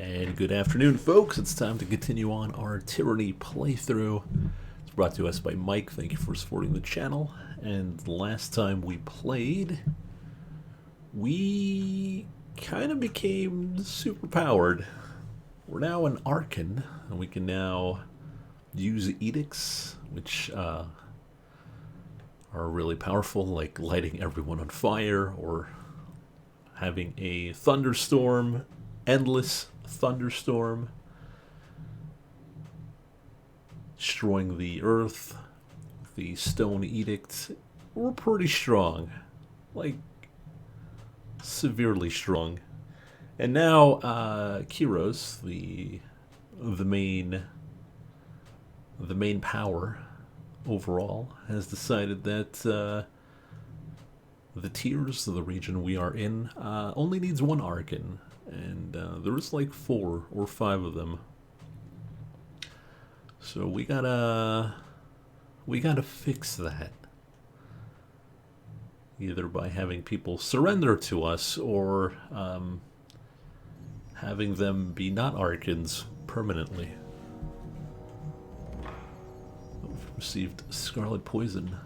And good afternoon, folks. It's time to continue on our Tyranny playthrough. It's brought to us by Mike. Thank you for supporting the channel. And last time we played, we kind of became super powered. We're now an Archon, and we can now use edicts, which are really powerful, like lighting everyone on fire or having a thunderstorm, endless thunderstorm, destroying the earth. The stone edict were pretty strong, like severely strong. And now Kiros, the main power overall, has decided that the tiers of the region we are in only needs one Archon, and there's like 4 or 5 of them. So we gotta fix that, either by having people surrender to us or having them be not Archons permanently. We've received Scarlet Poison.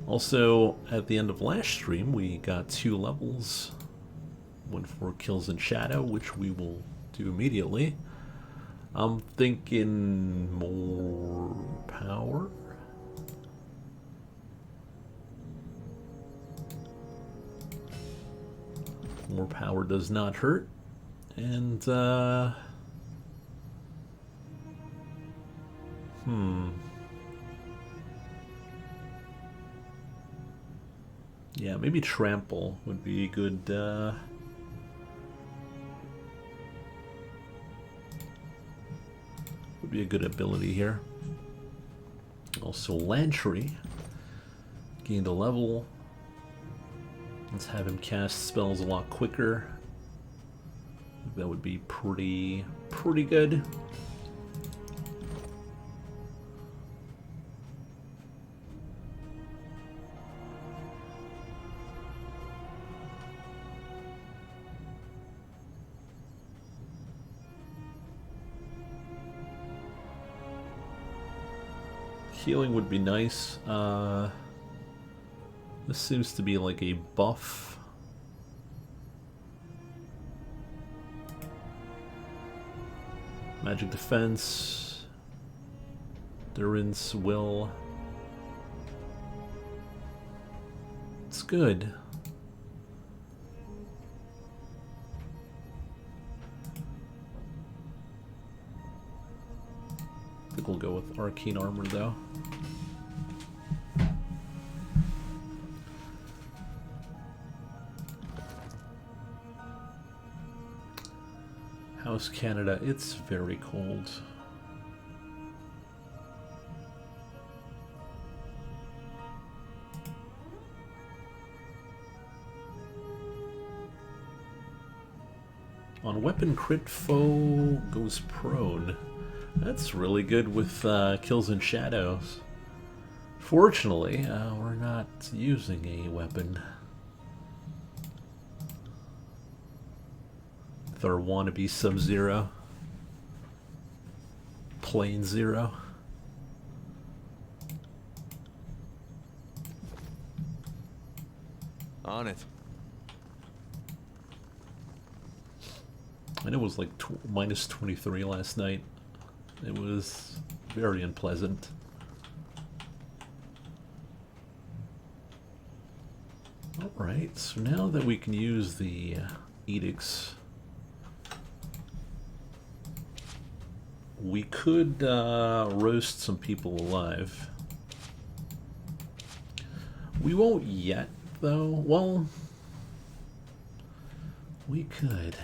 Also, at the end of last stream, we got 2 levels. One for Kills in Shadow, which we will do immediately. I'm thinking more power. More power does not hurt. And, yeah, maybe Trample would be a good, ability here. Also, Lantry gained a level. Let's have him cast spells a lot quicker. That would be pretty good. Healing would be nice. This seems to be like a buff. Magic defense. Endurance, will. It's good. I think we'll go with Arcane Armor though. House Canada, it's very cold. On weapon crit, foe goes prone. That's really good with Kills in Shadows. Fortunately, we're not using a weapon. With our wannabe Sub-Zero. Plain Zero. On it. And it was like minus 23 last night. It was very unpleasant. Alright, so now that we can use the edicts, we could roast some people alive. We won't yet, though. Well, we could.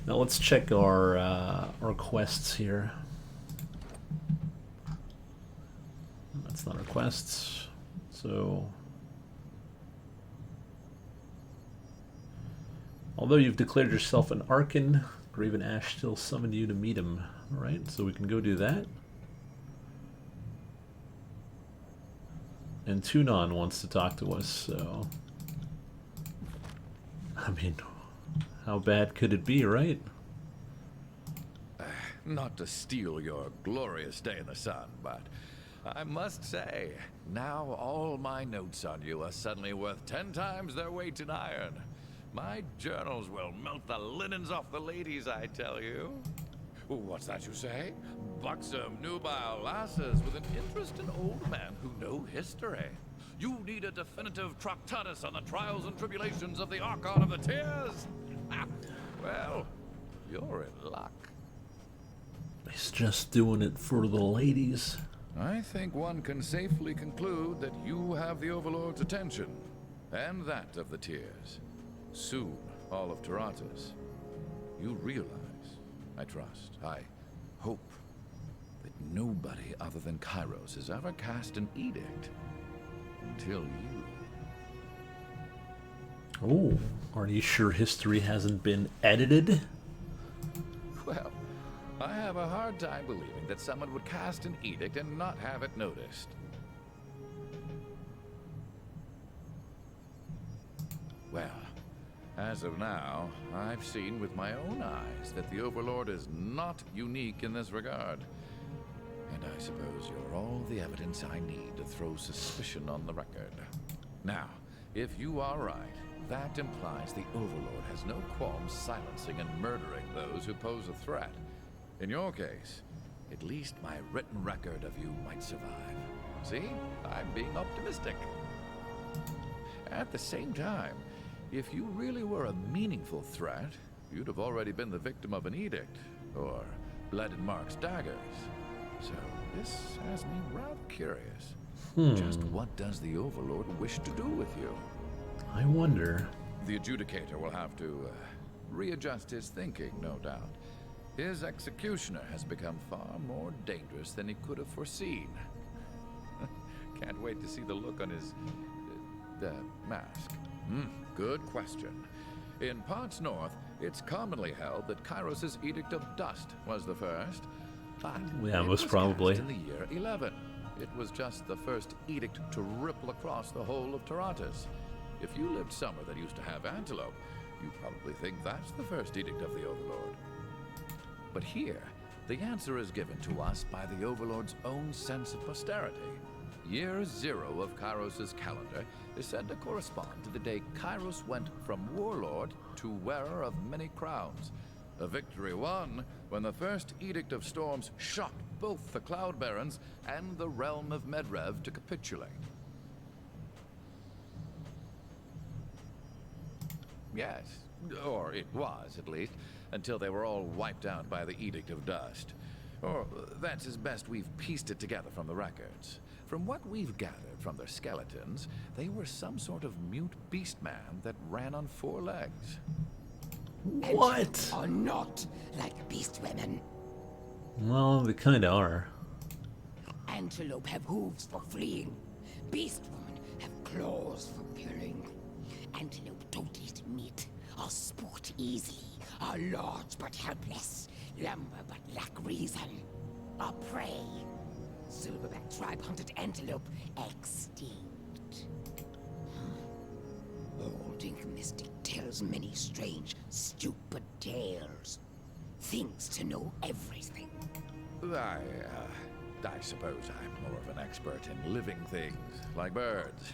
Now let's check our quests here. That's not our quests. So Although you've declared yourself an Archon, Graven Ash still summoned you to meet him. Alright, so we can go do that. And Tunon wants to talk to us, so... I mean, how bad could it be, right? Not to steal your glorious day in the sun, but I must say, now all my notes on you are suddenly worth 10 times their weight in iron. My journals will melt the linens off the ladies, I tell you. What's that you say? Buxom, nubile lasses with an interest in old men who know history. You need a definitive Tractatus on the trials and tribulations of the Archon of the Tears. Well, you're in luck. He's just doing it for the ladies. I think one can safely conclude that you have the Overlord's attention, and that of the Tears. Soon, all of Taratas. You realize, I trust, I hope, that nobody other than Kairos has ever cast an edict until you. Oh, are you sure history hasn't been edited? Well, I have a hard time believing that someone would cast an edict and not have it noticed. Well, as of now, I've seen with my own eyes that the Overlord is not unique in this regard. And I suppose you're all the evidence I need to throw suspicion on the record. Now, if you are right, that implies the Overlord has no qualms silencing and murdering those who pose a threat. In your case, at least my written record of you might survive. See? I'm being optimistic. At the same time, if you really were a meaningful threat, you'd have already been the victim of an edict, or bled in Mark's daggers. So this has me rather curious. Just what does the Overlord wish to do with you? I wonder. The Adjudicator will have to readjust his thinking, no doubt. His executioner has become far more dangerous than he could have foreseen. Can't wait to see the look on his mask. Good question. In parts north, it's commonly held that Kairos' Edict of Dust was the first, but Yeah, it most was probably. cast in the year 11. It was just the first edict to ripple across the whole of Taratas. If you lived somewhere that used to have antelope, you probably think that's the first edict of the Overlord. But here, the answer is given to us by the Overlord's own sense of posterity. Year 0 of Kairos' calendar is said to correspond to the day Kairos went from warlord to wearer of many crowns. A victory won when the first Edict of Storms shocked both the Cloud Barons and the realm of Medrev to capitulate. Yes, or it was, at least, until they were all wiped out by the Edict of Dust. Or that's as best we've pieced it together from the records. From what we've gathered from their skeletons, they were some sort of mute beast man that ran on 4 legs. What? Are not like beast women. Well, they kinda are. Antelope have hooves for fleeing. Beast women have claws for killing. Antelope don't eat meat, or sport easily, are large but helpless, lumber but lack reason, are prey. Silverback tribe hunted antelope extinct. Old Ink Mystic tells many strange, stupid tales. Things to know everything. I suppose I'm more of an expert in living things, like birds.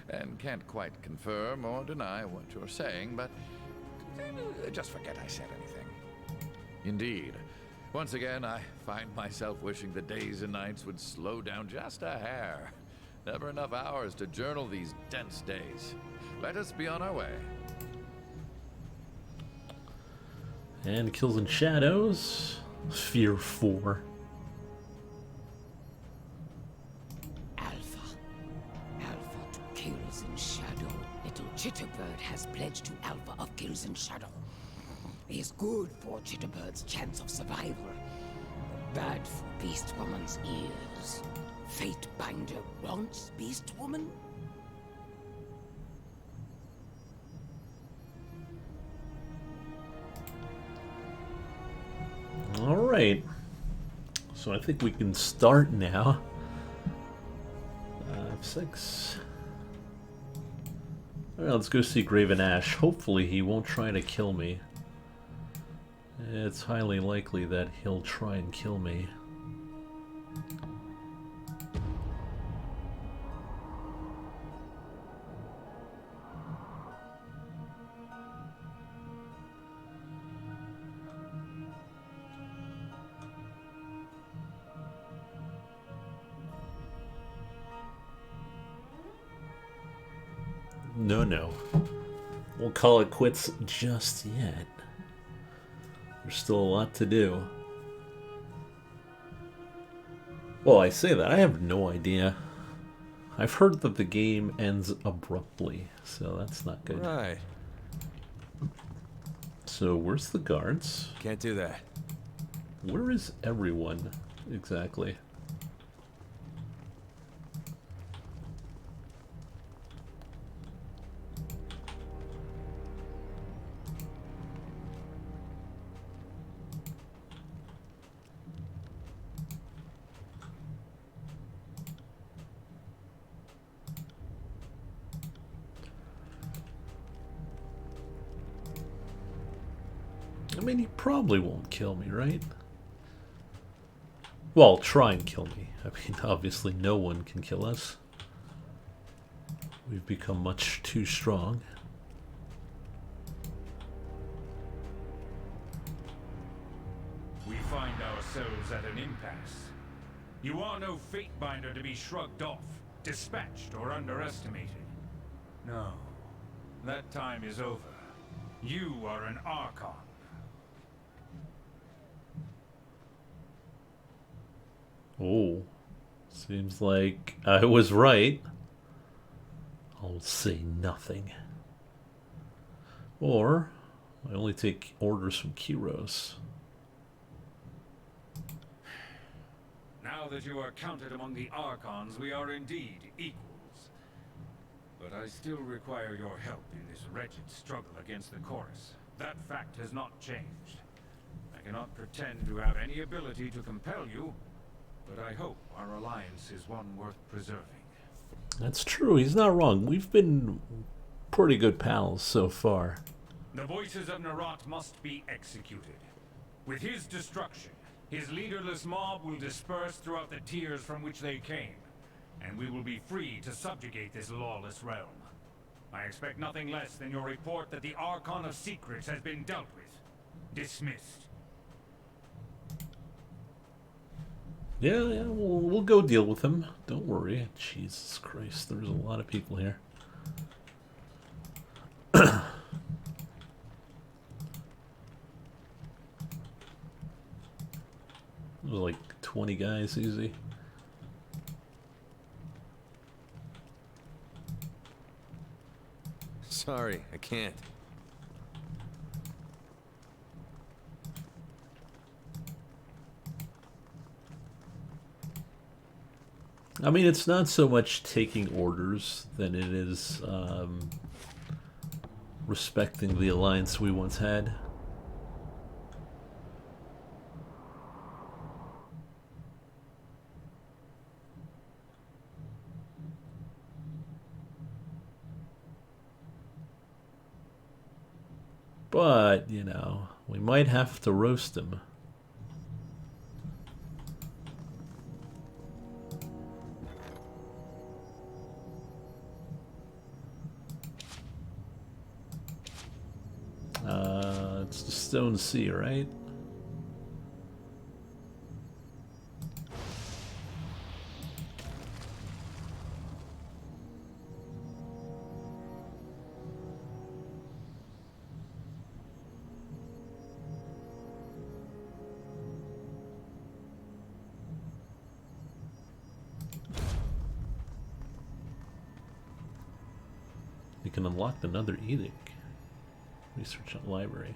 And can't quite confirm or deny what you're saying, but just forget I said anything. Indeed. Once again, I find myself wishing the days and nights would slow down just a hair. Never enough hours to journal these dense days. Let us be on our way. And Kills and Shadows. Fear 4. Alpha to Kills in Shadow. Little Chitterbird has pledged to Alpha of Kills in Shadow. He is good for Chitterbird's chance of survival, but bad for Beast Woman's ears. Fate Binder wants Beast Woman? Alright. So I think we can start now. 6. Alright, let's go see Graven Ash. Hopefully he won't try to kill me. It's highly likely that he'll try and kill me. No. Won't call it quits just yet. There's still a lot to do. Well, I say that. I have no idea. I've heard that the game ends abruptly, so that's not good. Right. So, where's the guards? Can't do that. Where is everyone exactly? I mean, he probably won't kill me, right? Well, try and kill me. I mean, obviously no one can kill us. We've become much too strong. We find ourselves at an impasse. You are no Fatebinder to be shrugged off, dispatched, or underestimated. No, that time is over. You are an Archon. Oh, seems like I was right. I'll say nothing. Or, I only take orders from Kyros. Now that you are counted among the Archons, we are indeed equals. But I still require your help in this wretched struggle against the Chorus. That fact has not changed. I cannot pretend to have any ability to compel you, but I hope our alliance is one worth preserving. That's true, he's not wrong. We've been pretty good pals so far. The voices of Nerat must be executed. With his destruction, his leaderless mob will disperse throughout the tiers from which they came, and we will be free to subjugate this lawless realm. I expect nothing less than your report that the Archon of Secrets has been dealt with. Dismissed. Yeah, we'll go deal with him. Don't worry. Jesus Christ, there's a lot of people here. There's like 20 guys, easy. Sorry, I can't. I mean, it's not so much taking orders than it is respecting the alliance we once had. But, you know, we might have to roast him. It's the Stone Sea, right? You can unlock another edict. Research at library.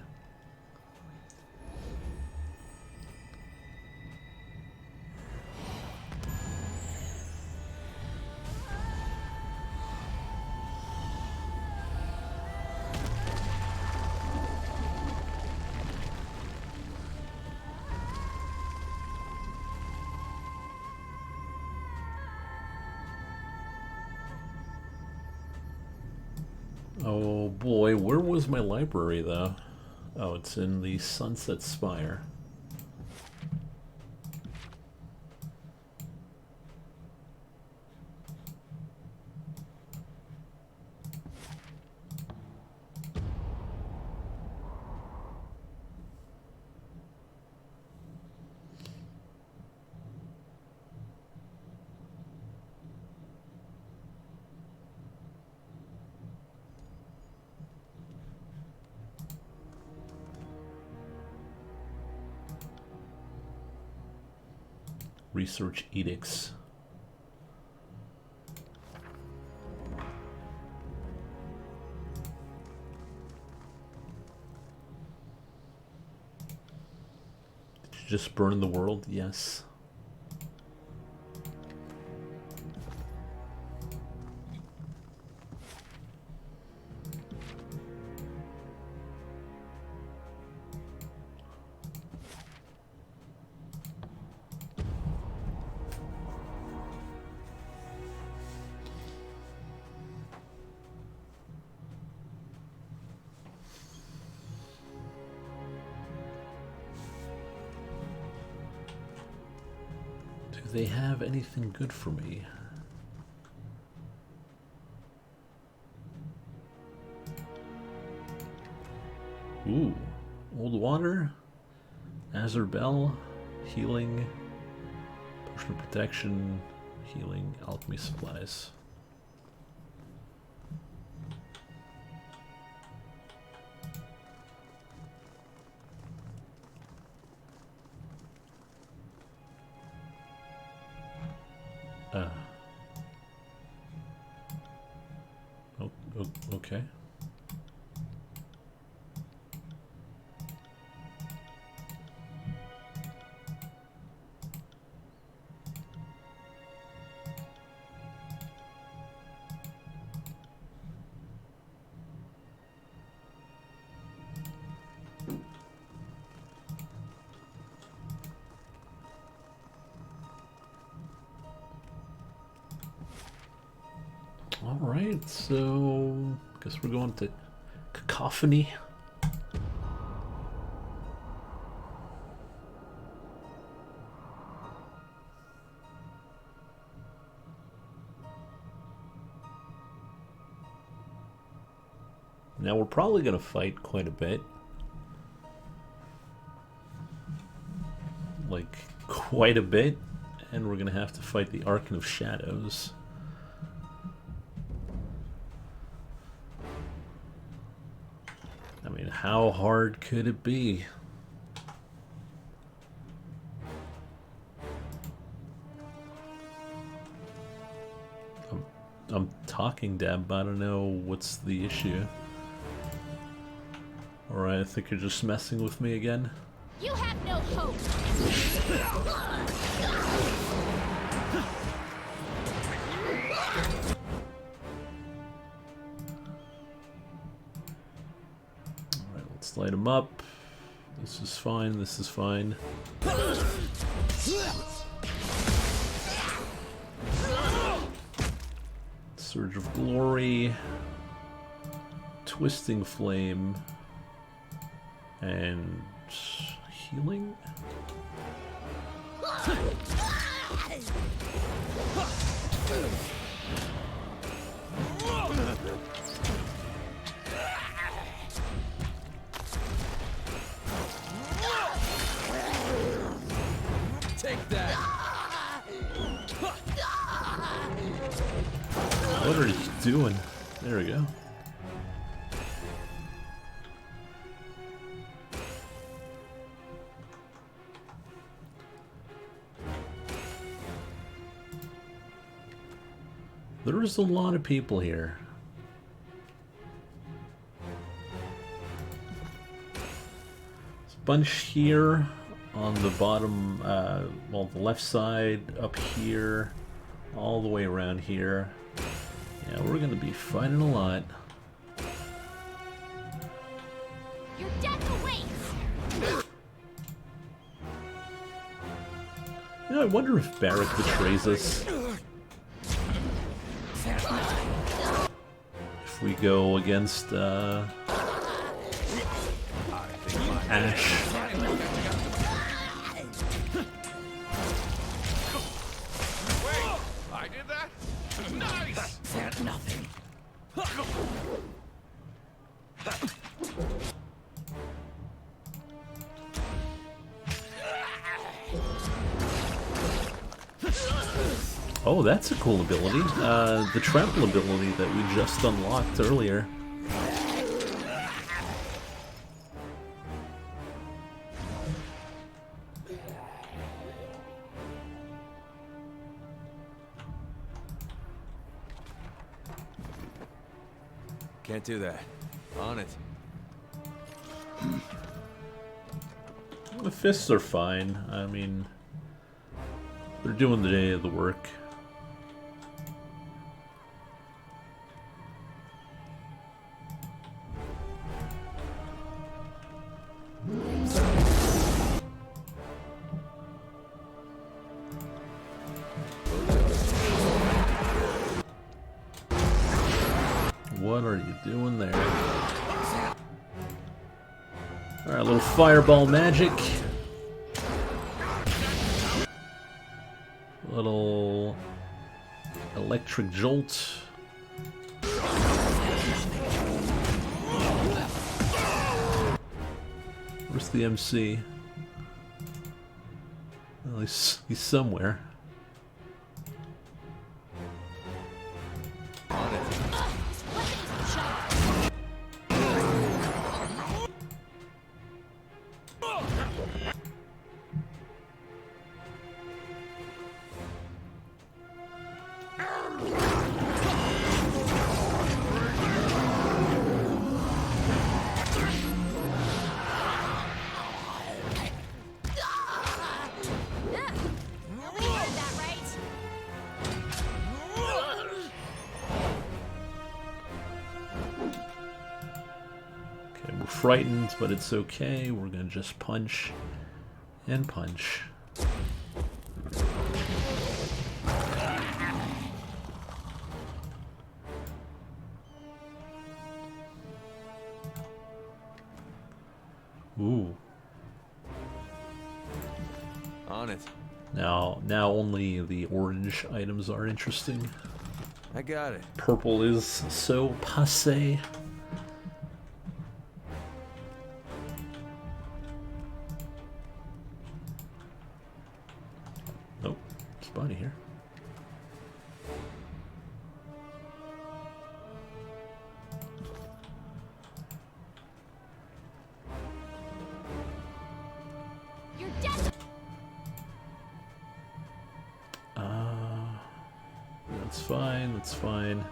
Oh boy, where was my library though? Oh, it's in the Sunset Spire. Research edicts. Did you just burn the world? Yes. Do they have anything good for me? Ooh, old water, Azure Bell, healing, potion of protection, healing, alchemy supplies. Okay. All right, so guess we're going to Cacophony. Now we're probably going to fight quite a bit. Like, quite a bit. And we're going to have to fight the Archon of Shadows. I mean, how hard could it be? I'm talking, Deb, but I don't know what's the issue. Alright, I think you're just messing with me again. You have no hope. Alright, let's light him up. This is fine, this is fine. Surge of Glory. Twisting Flame. And healing? Take that. What are you doing? There we go. There's a lot of people here. There's a bunch here on the bottom, well, the left side, up here, all the way around here. Yeah, we're gonna be fighting a lot. Your death awaits. You know, I wonder if Barrack betrays us. If we go against Ash. I did that? Nice! Feared nothing. Oh, that's a cool ability. The trample ability that we just unlocked earlier. Can't do that. On it. The fists are fine. I mean, they're doing the work. What are you doing there? Alright, a little fireball magic. Little electric jolt. Where's the MC? Well, he's somewhere. Frightened, but it's okay. We're gonna just punch and punch. Ooh. On it. Now only the orange items are interesting. I got it. Purple is so passé. Nope, spotty here. You're dead. That's fine, that's fine.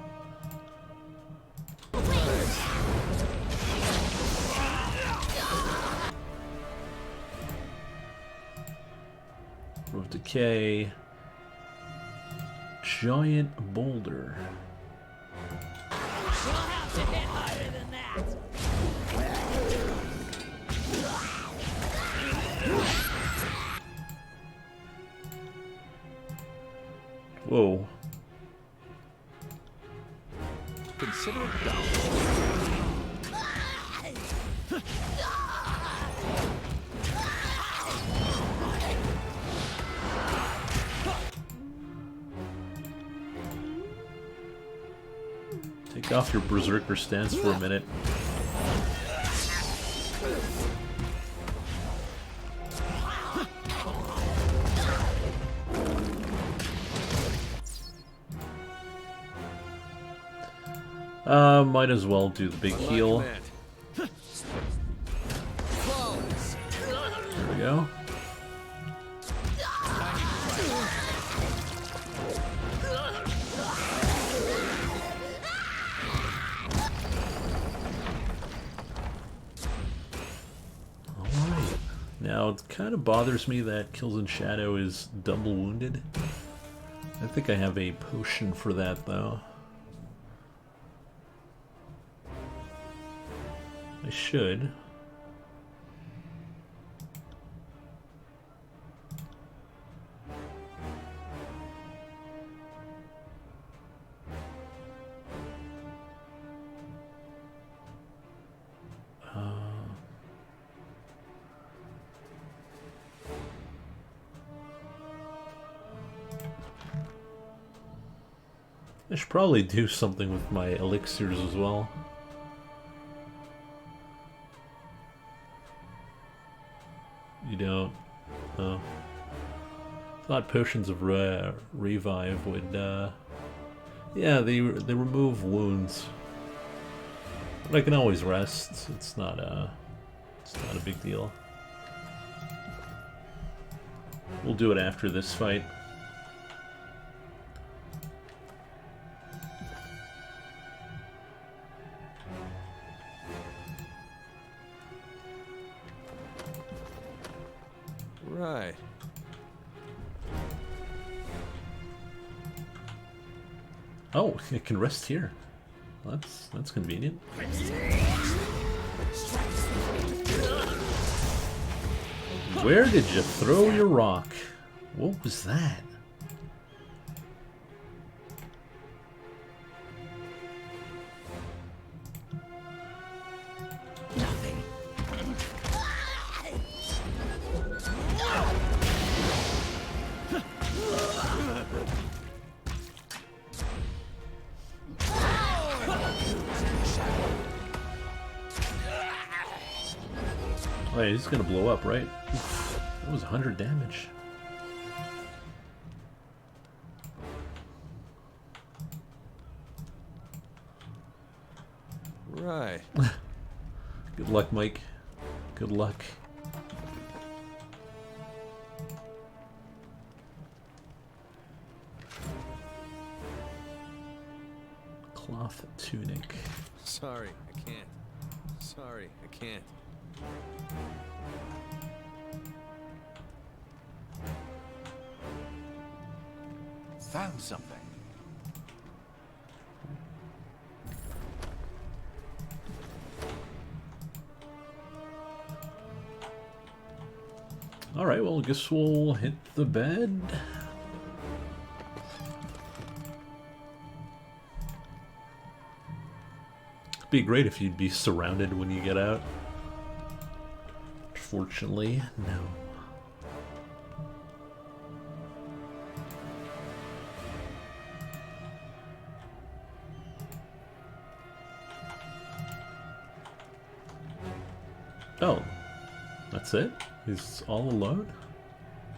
Road decay. Giant boulder. You'll have to hit higher than that. Whoa. Consider it done. Take off your berserker stance for a minute. Might as well do the big heal. There we go. Alright. Now, it kind of bothers me that Kills in Shadow is double wounded. I think I have a potion for that, though. I should. I should probably do something with my elixirs as well. You don't? Oh. Thought potions of revive would, yeah, they remove wounds. But I can always rest. It's not a big deal. We'll do it after this fight. Right. Oh, it can rest here. That's convenient. Where did you throw your rock? What was that? Nothing. Oh, yeah, he's gonna blow up, right? Oof, that was 100 damage. Right. Good luck, Mike. Good luck. Cloth tunic. Sorry, I can't. Sorry, I can't. Found something. Alright, well, I guess we'll hit the bed. It'd be great if you'd be surrounded when you get out. Fortunately, no. Oh, that's it? He's all alone?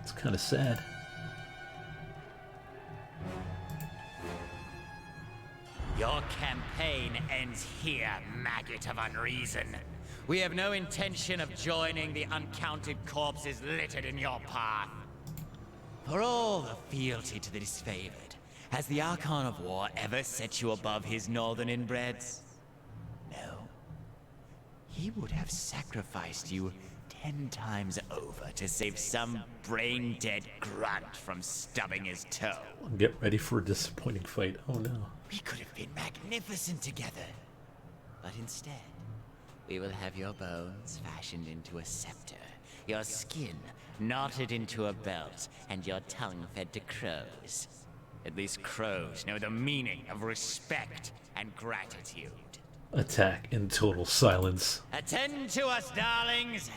It's kind of sad. Your campaign ends here, maggot of unreason. We have no intention of joining the uncounted corpses littered in your path. For all the fealty to the disfavored, has the Archon of War ever set you above his northern inbreds? No. He would have sacrificed you 10 times over to save some brain-dead grunt from stubbing his toe. Get ready for a disappointing fight. Oh no. We could have been magnificent together. But instead, we will have your bones fashioned into a scepter, your skin knotted into a belt, and your tongue fed to crows. At least crows know the meaning of respect and gratitude. Attack in total silence. Attend to us, darlings!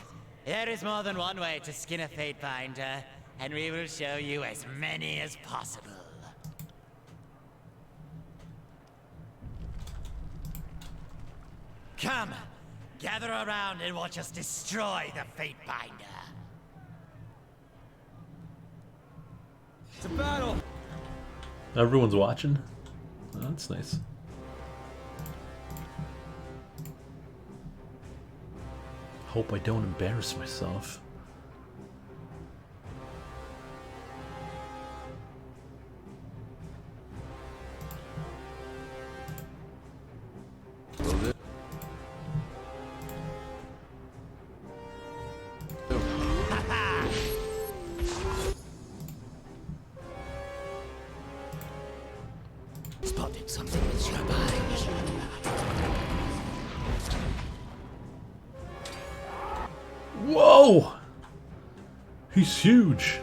There is more than one way to skin a fate binder, and we will show you as many as possible. Come, gather around and watch us destroy the fate binder. It's a battle! Everyone's watching? Oh, that's nice. Hope I don't embarrass myself. Spotted something with sharp eyes. Whoa! He's huge.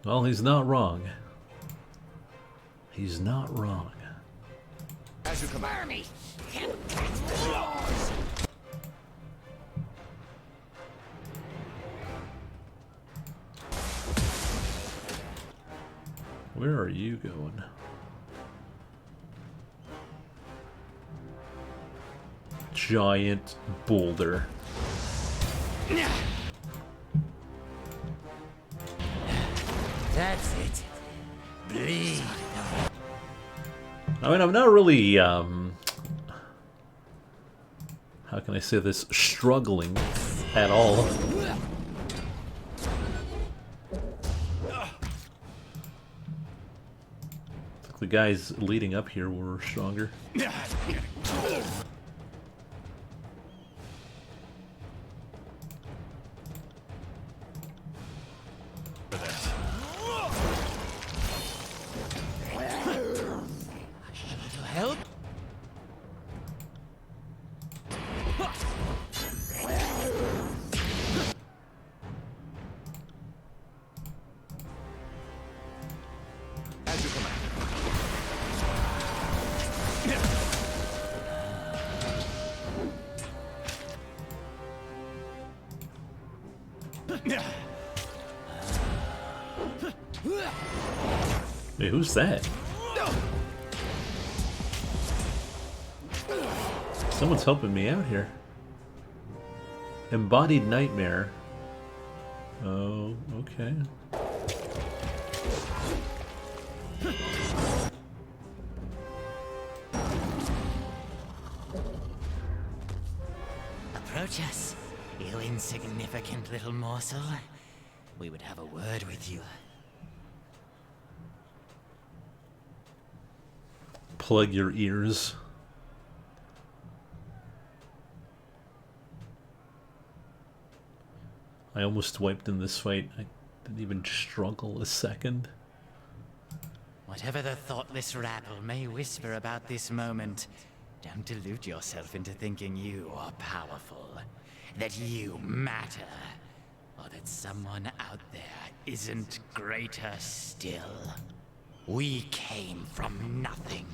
Well, he's not wrong. He's not wrong. As you command. Spare me! Can't catch claws! Where are you going? Giant boulder. That's it. Bleed. I mean, I'm not really, how can I say this, struggling at all. The guys leading up here were stronger. Help? As you command. Hey, who's that? Someone's helping me out here. Embodied Nightmare. Oh, okay. Approach us, you insignificant little morsel. We would have a word with you. Plug your ears. I almost wiped in this fight. I didn't even struggle a second. Whatever the thoughtless rabble may whisper about this moment, don't delude yourself into thinking you are powerful, that you matter, or that someone out there isn't greater still. We came from nothing.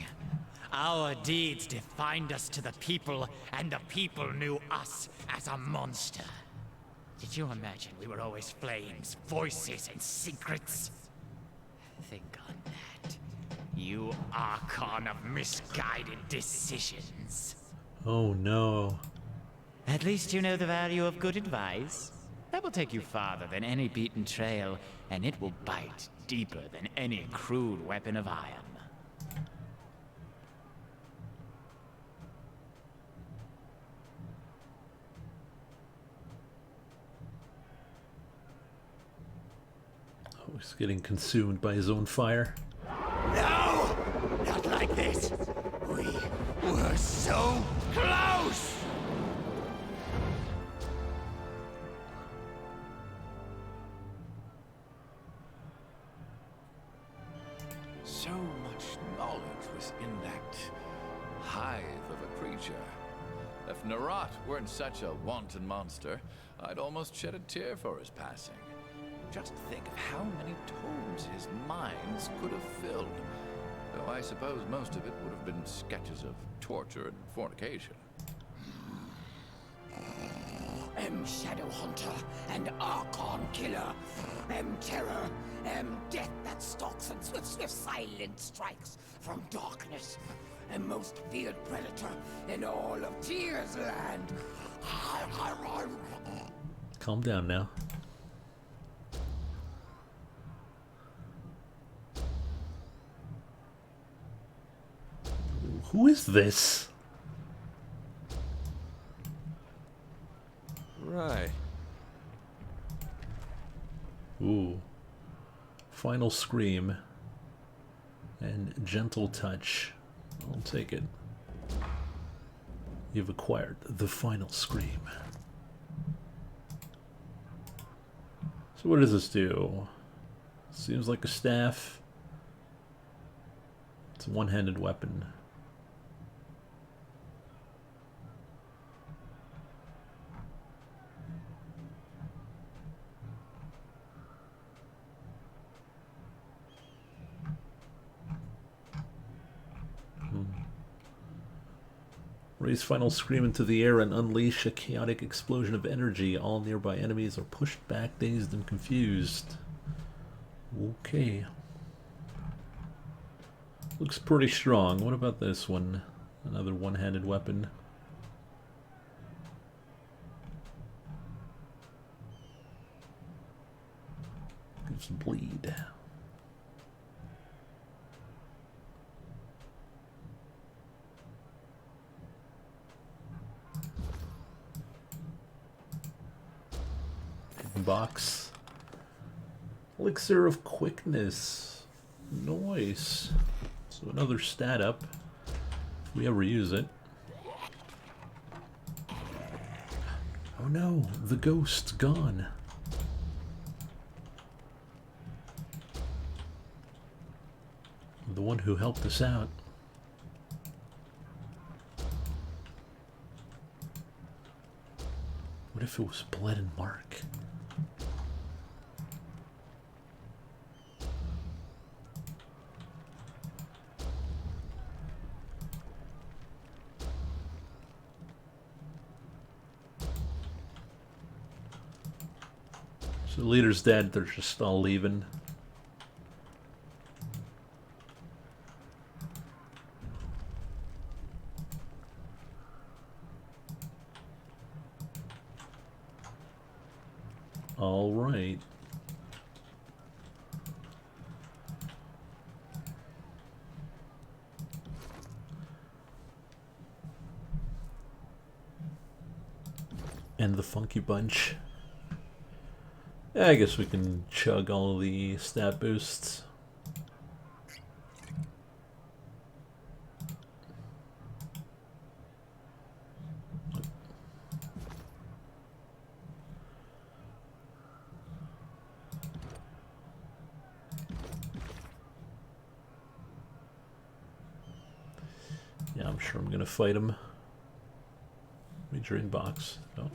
Our deeds defined us to the people, and the people knew us as a monster. Did you imagine we were always flames, voices, and secrets? Think on that. You Archon of misguided decisions. Oh no. At least you know the value of good advice. That will take you farther than any beaten trail, and it will bite deeper than any crude weapon of iron. Oh, he's getting consumed by his own fire. No! Not like this! We were so close! So much knowledge was in that hive of a creature. If Narat weren't such a wanton monster, I'd almost shed a tear for his passing. Just think of how many tomes his minds could have filled. Though I suppose most of it would have been sketches of torture and fornication. Shadow Hunter and Archon Killer. Terror. Death that stalks and swift silent strikes from darkness. Most feared predator in all of Tears Land. Calm down now. Who is this? Right. Ooh. Final Scream. And Gentle Touch. I'll take it. You've acquired the Final Scream. So what does this do? Seems like a staff. It's a one-handed weapon. Raise final scream into the air and unleash a chaotic explosion of energy. All nearby enemies are pushed back, dazed and confused. Okay. Looks pretty strong. What about this one? Another one-handed weapon. Gives bleed. Box. Elixir of quickness. Nice. So another stat up. If we ever use it. Oh no, the ghost's gone. The one who helped us out. What if it was Bled and Mark? So the leader's dead, they're just all leaving. All right. And the Funky Bunch. I guess we can chug all the stat boosts. Yeah, I'm sure I'm gonna fight him. Major inbox. No.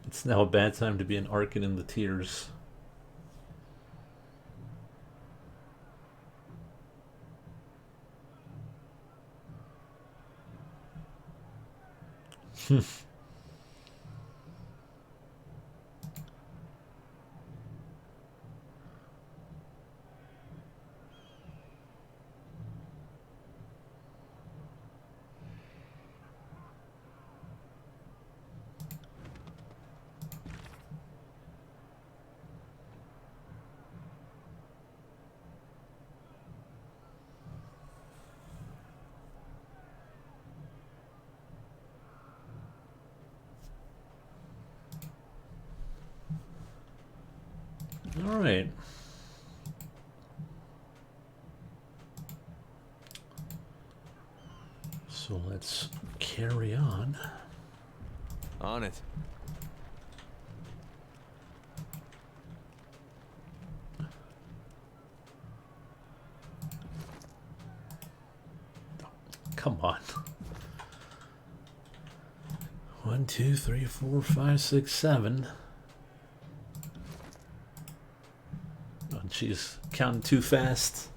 It's now a bad time to be an Arkan in the tears. All right. So let's carry on. On it. Come on. 1, 2, 3, 4, 5, 6, 7. Oh, jeez. Counting too fast.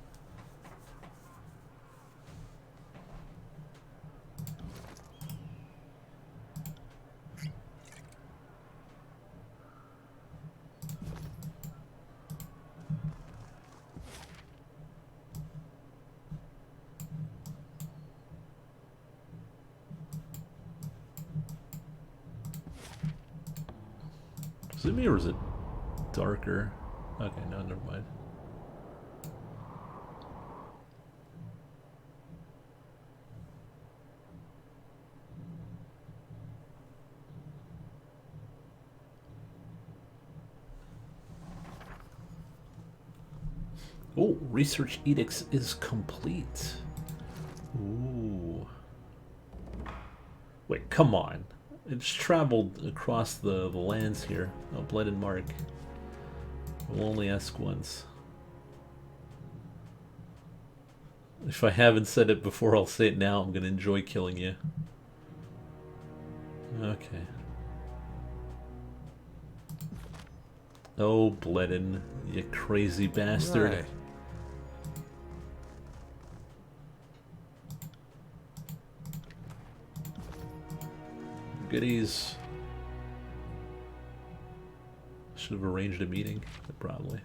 Is it me or is it darker? Okay, no, never mind. Oh, research edicts is complete. Ooh. Wait, come on. It's traveled across the lands here. Oh, Bled and Mark. We'll only ask once. If I haven't said it before, I'll say it now. I'm gonna enjoy killing you. Okay. Oh, Bledden, you crazy bastard. Right. Goodies. Should have arranged a meeting, probably.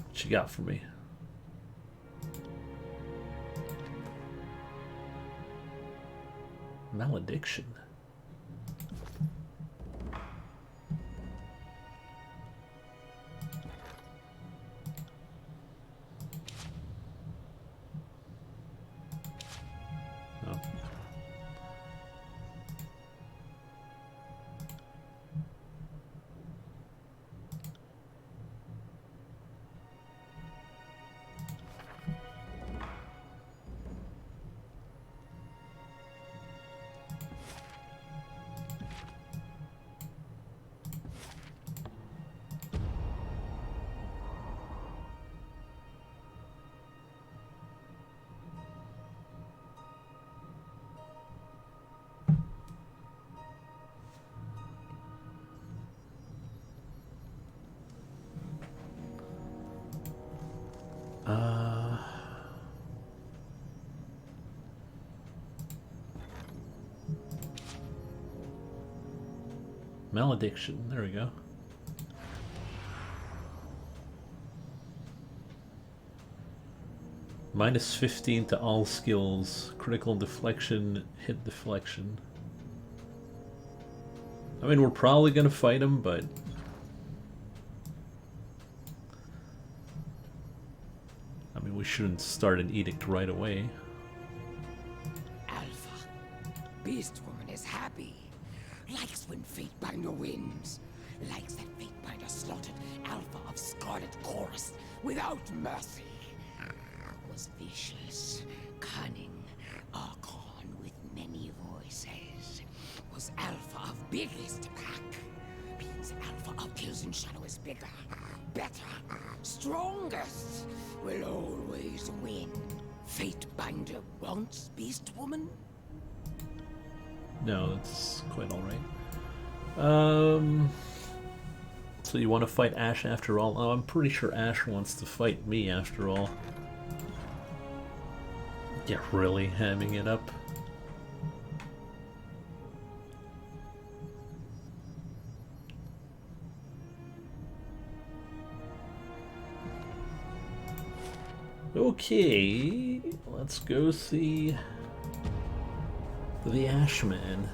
What you got for me? Malediction. Oh. Malediction. There we go. Minus 15 to all skills. Critical deflection, hit deflection. I mean, we're probably gonna fight him, but I mean, we shouldn't start an edict right away. Alpha. Beast Woman is happy. Likes when Fatebinder wins. Likes that Fatebinder slaughtered Alpha of Scarlet Chorus without mercy. Was vicious, cunning, Archon with many voices. Was Alpha of biggest pack. Means Alpha of Kills and Shadow is bigger, better, strongest. Will always win. Fatebinder wants Beast Woman? No, that's quite alright. So you want to fight Ash after all? Oh, I'm pretty sure Ash wants to fight me after all. Yeah, really hamming it up. Okay, let's go see the Ashman.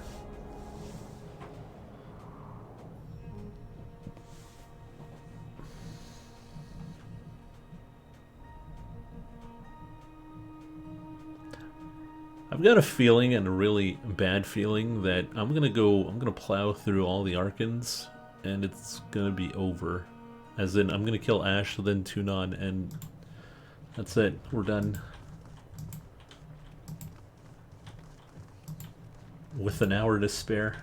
I've got a feeling, and a really bad feeling, that I'm gonna plow through all the Archons, and it's gonna be over. As in, I'm gonna kill Ash, then Tunon, and that's it. We're done. With an hour to spare.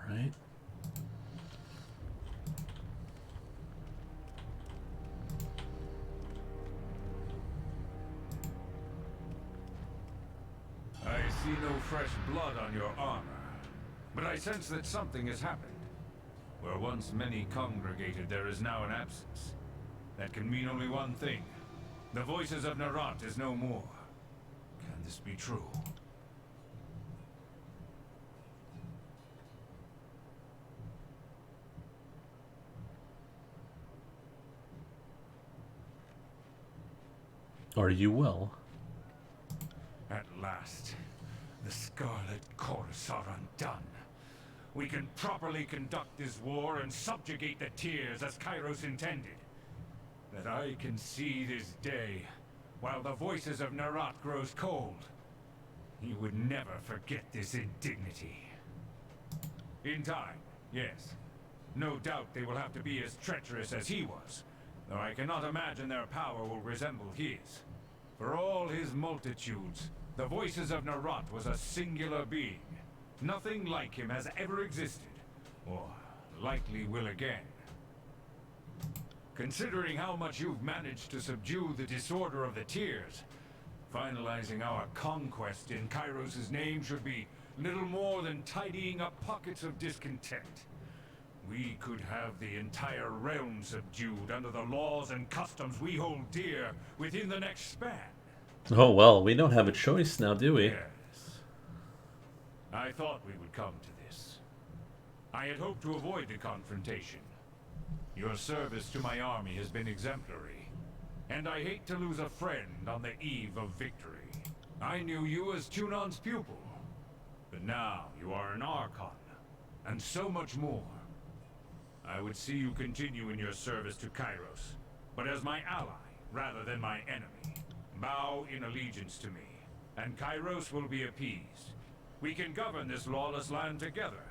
Alright. I see no fresh blood on your armor, but I sense that something has happened. Where once many congregated, there is now an absence. That can mean only one thing. The voices of Narat is no more. Can this be true? Are you well? At last, the Scarlet Chorus are undone. We can properly conduct this war and subjugate the Tears as Kairos intended. That I can see this day, while the voices of Narat grows cold. He would never forget this indignity. In time, yes. No doubt they will have to be as treacherous as he was, though I cannot imagine their power will resemble his. For all his multitudes, the voices of Narat was a singular being. Nothing like him has ever existed, or likely will again. Considering how much you've managed to subdue the disorder of the Tears, finalizing our conquest in Kairos' name should be little more than tidying up pockets of discontent. We could have the entire realm subdued under the laws and customs we hold dear within the next span. Oh well, we don't have a choice now, do we? Yes. I thought we would come to this. I had hoped to avoid the confrontation. Your service to my army has been exemplary, and I hate to lose a friend on the eve of victory. I knew you as Tunon's pupil, but now you are an Archon, and so much more. I would see you continue in your service to Kairos, but as my ally rather than my enemy. Bow in allegiance to me, and Kairos will be appeased. We can govern this lawless land together,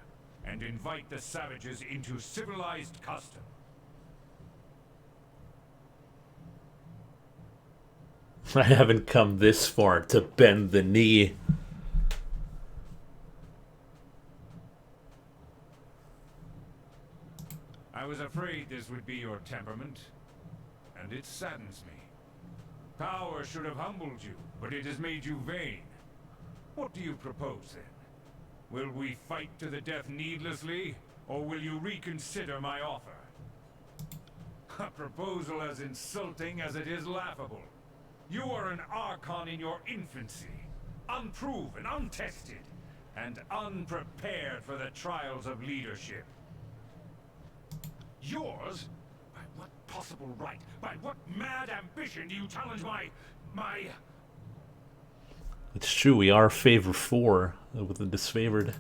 and invite the savages into civilized custom. I haven't come this far to bend the knee. I was afraid this would be your temperament, and it saddens me. Power should have humbled you, but it has made you vain. What do you propose, then? Will we fight to the death needlessly, or will you reconsider my offer? A proposal as insulting as it is laughable. You are an Archon in your infancy, unproven, untested, and unprepared for the trials of leadership. Yours? By what possible right? By what mad ambition do you challenge my... It's true, we are favor 4 with the disfavored.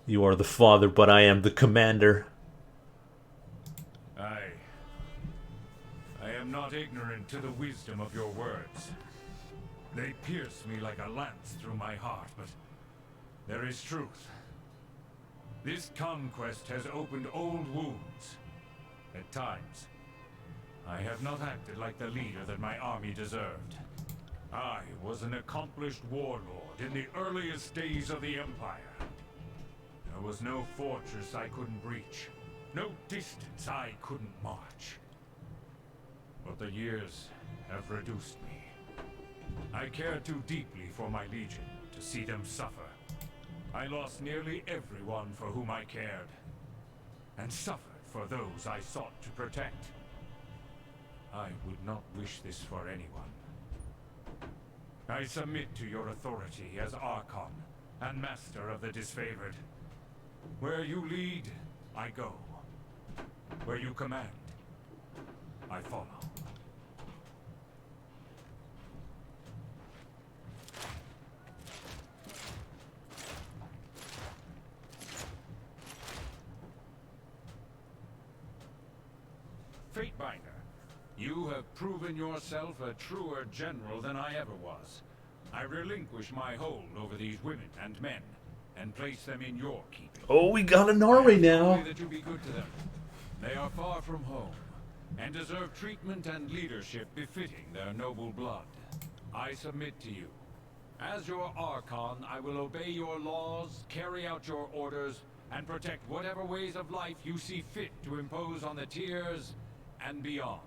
You are the father, but I am the commander. I am not ignorant to the wisdom of your words. They pierce me like a lance through my heart, but there is truth. This conquest has opened old wounds. At times, I have not acted like the leader that my army deserved. I was an accomplished warlord in the earliest days of the Empire. There was no fortress I couldn't breach, no distance I couldn't march. But the years have reduced me. I care too deeply for my legion to see them suffer. I lost nearly everyone for whom I cared, and suffered for those I sought to protect. I would not wish this for anyone. I submit to your authority as Archon and Master of the Disfavored. Where you lead, I go. Where you command, I follow. Fatebinder, you have proven yourself a truer general than I ever was. I relinquish my hold over these women and men, and place them in your keeping. Oh, we got an army now. That you be good to them. They are far from home, and deserve treatment and leadership befitting their noble blood. I submit to you. As your Archon, I will obey your laws, carry out your orders, and protect whatever ways of life you see fit to impose on the Tears and beyond.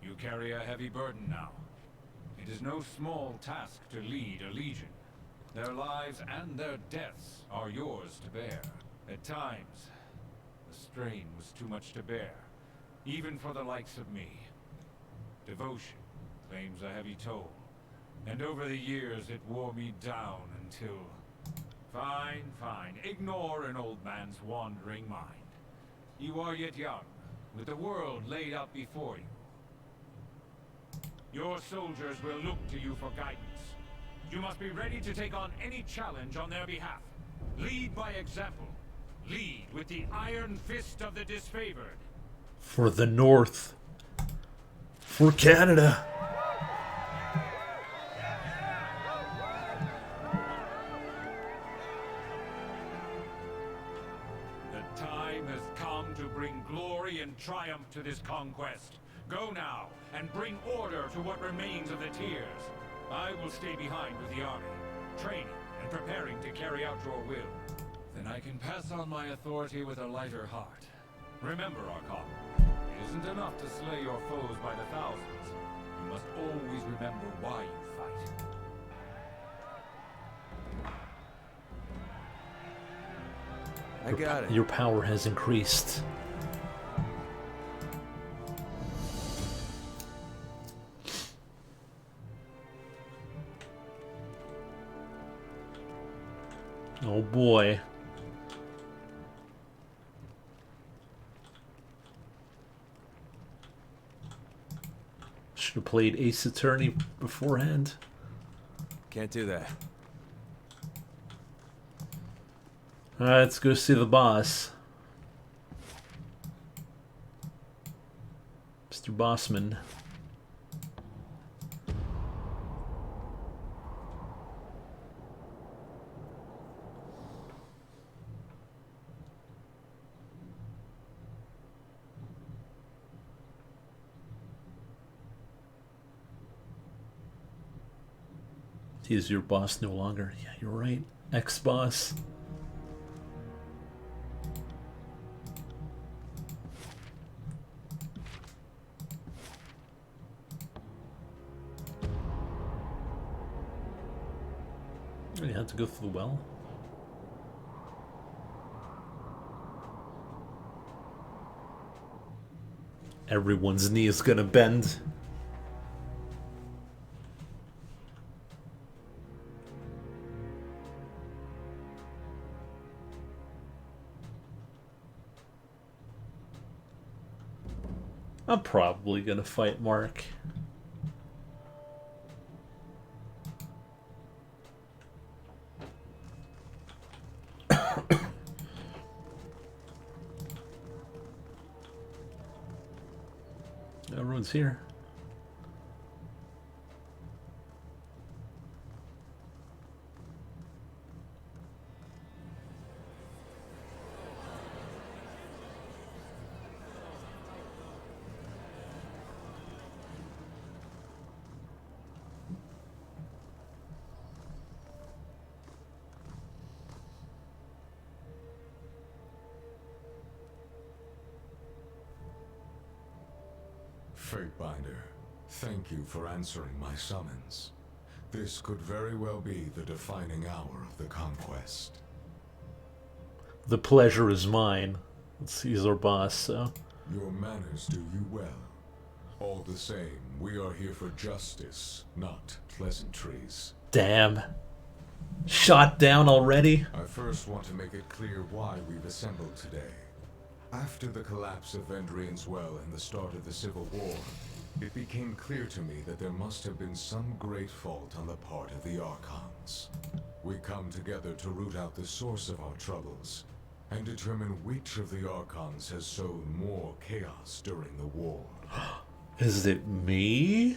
You carry a heavy burden now. It is no small task to lead a legion. Their lives and their deaths are yours to bear. At times, the strain was too much to bear, even for the likes of me. Devotion claims a heavy toll, and over the years it wore me down until... Fine, fine. Ignore an old man's wandering mind. You are yet young, with the world laid out before you. Your soldiers will look to you for guidance. You must be ready to take on any challenge on their behalf. Lead by example. Lead with the iron fist of the disfavored. For the North. For Canada. glory and triumph to this conquest. Go now, and bring order to what remains of the Tears. I will stay behind with the army, training and preparing to carry out your will. Then I can pass on my authority with a lighter heart. Remember, Archon, it isn't enough to slay your foes by the thousands. You must always remember why you fight. I got it. Your power has increased. Oh boy. Should have played Ace Attorney beforehand. Can't do that. Alright, let's go see the boss. Mr. Bossman. He is your boss no longer. Yeah, you're right. Ex-boss. You had to go through the well. Everyone's knee is gonna bend. I'm probably gonna fight Mark. Everyone's here. Fatebinder, thank you for answering my summons. This could very well be the defining hour of the conquest. The pleasure is mine. He's our boss, so. Your manners do you well. All the same, we are here for justice, not pleasantries. Damn. Shot down already? I first want to make it clear why we've assembled today. After the collapse of Vendrian's Well and the start of the Civil War, it became clear to me that there must have been some great fault on the part of the Archons. We come together to root out the source of our troubles, and determine which of the Archons has sowed more chaos during the war. Is it me?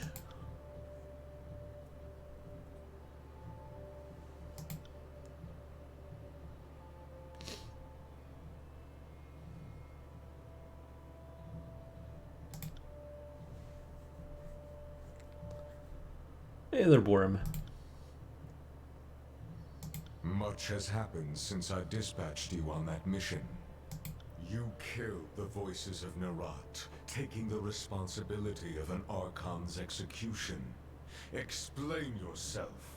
Hey there, Borum. Much has happened since I dispatched you on that mission. You killed the voices of Nerat, taking the responsibility of an Archon's execution. Explain yourself.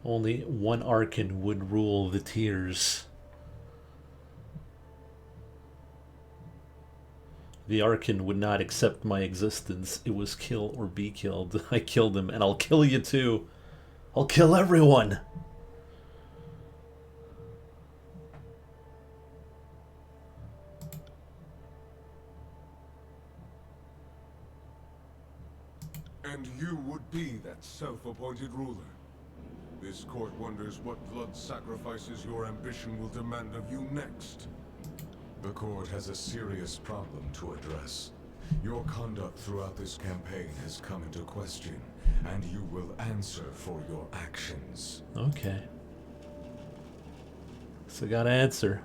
Only one Archon would rule the Tears. The Archon would not accept my existence. It was kill or be killed. I killed him, and I'll kill you too. I'll kill everyone! And you would be that self-appointed ruler. This court wonders what blood sacrifices your ambition will demand of you next. The court has a serious problem to address. Your conduct throughout this campaign has come into question, and you will answer for your actions. Okay. So I gotta answer.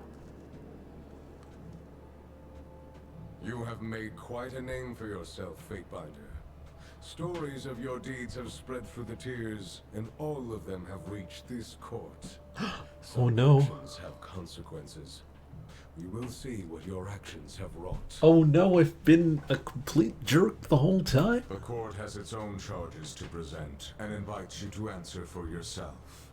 You have made quite a name for yourself, Fatebinder. Stories of your deeds have spread through the tiers, and all of them have reached this court. Oh Some no. actions have consequences. We will see what your actions have wrought. Oh no, I've been a complete jerk the whole time. The court has its own charges to present, and invites you to answer for yourself.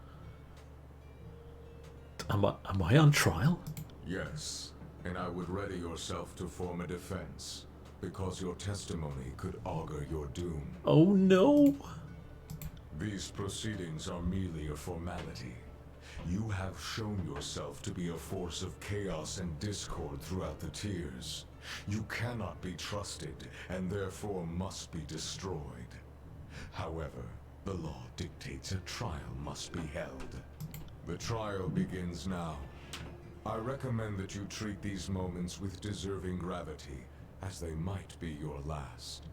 Am I on trial? Yes, and I would ready yourself to form a defense, because your testimony could augur your doom. Oh no. These proceedings are merely a formality. You have shown yourself to be a force of chaos and discord throughout the tiers. You cannot be trusted, and therefore must be destroyed. However, the law dictates a trial must be held. The trial begins now. I recommend that you treat these moments with deserving gravity, as they might be your last.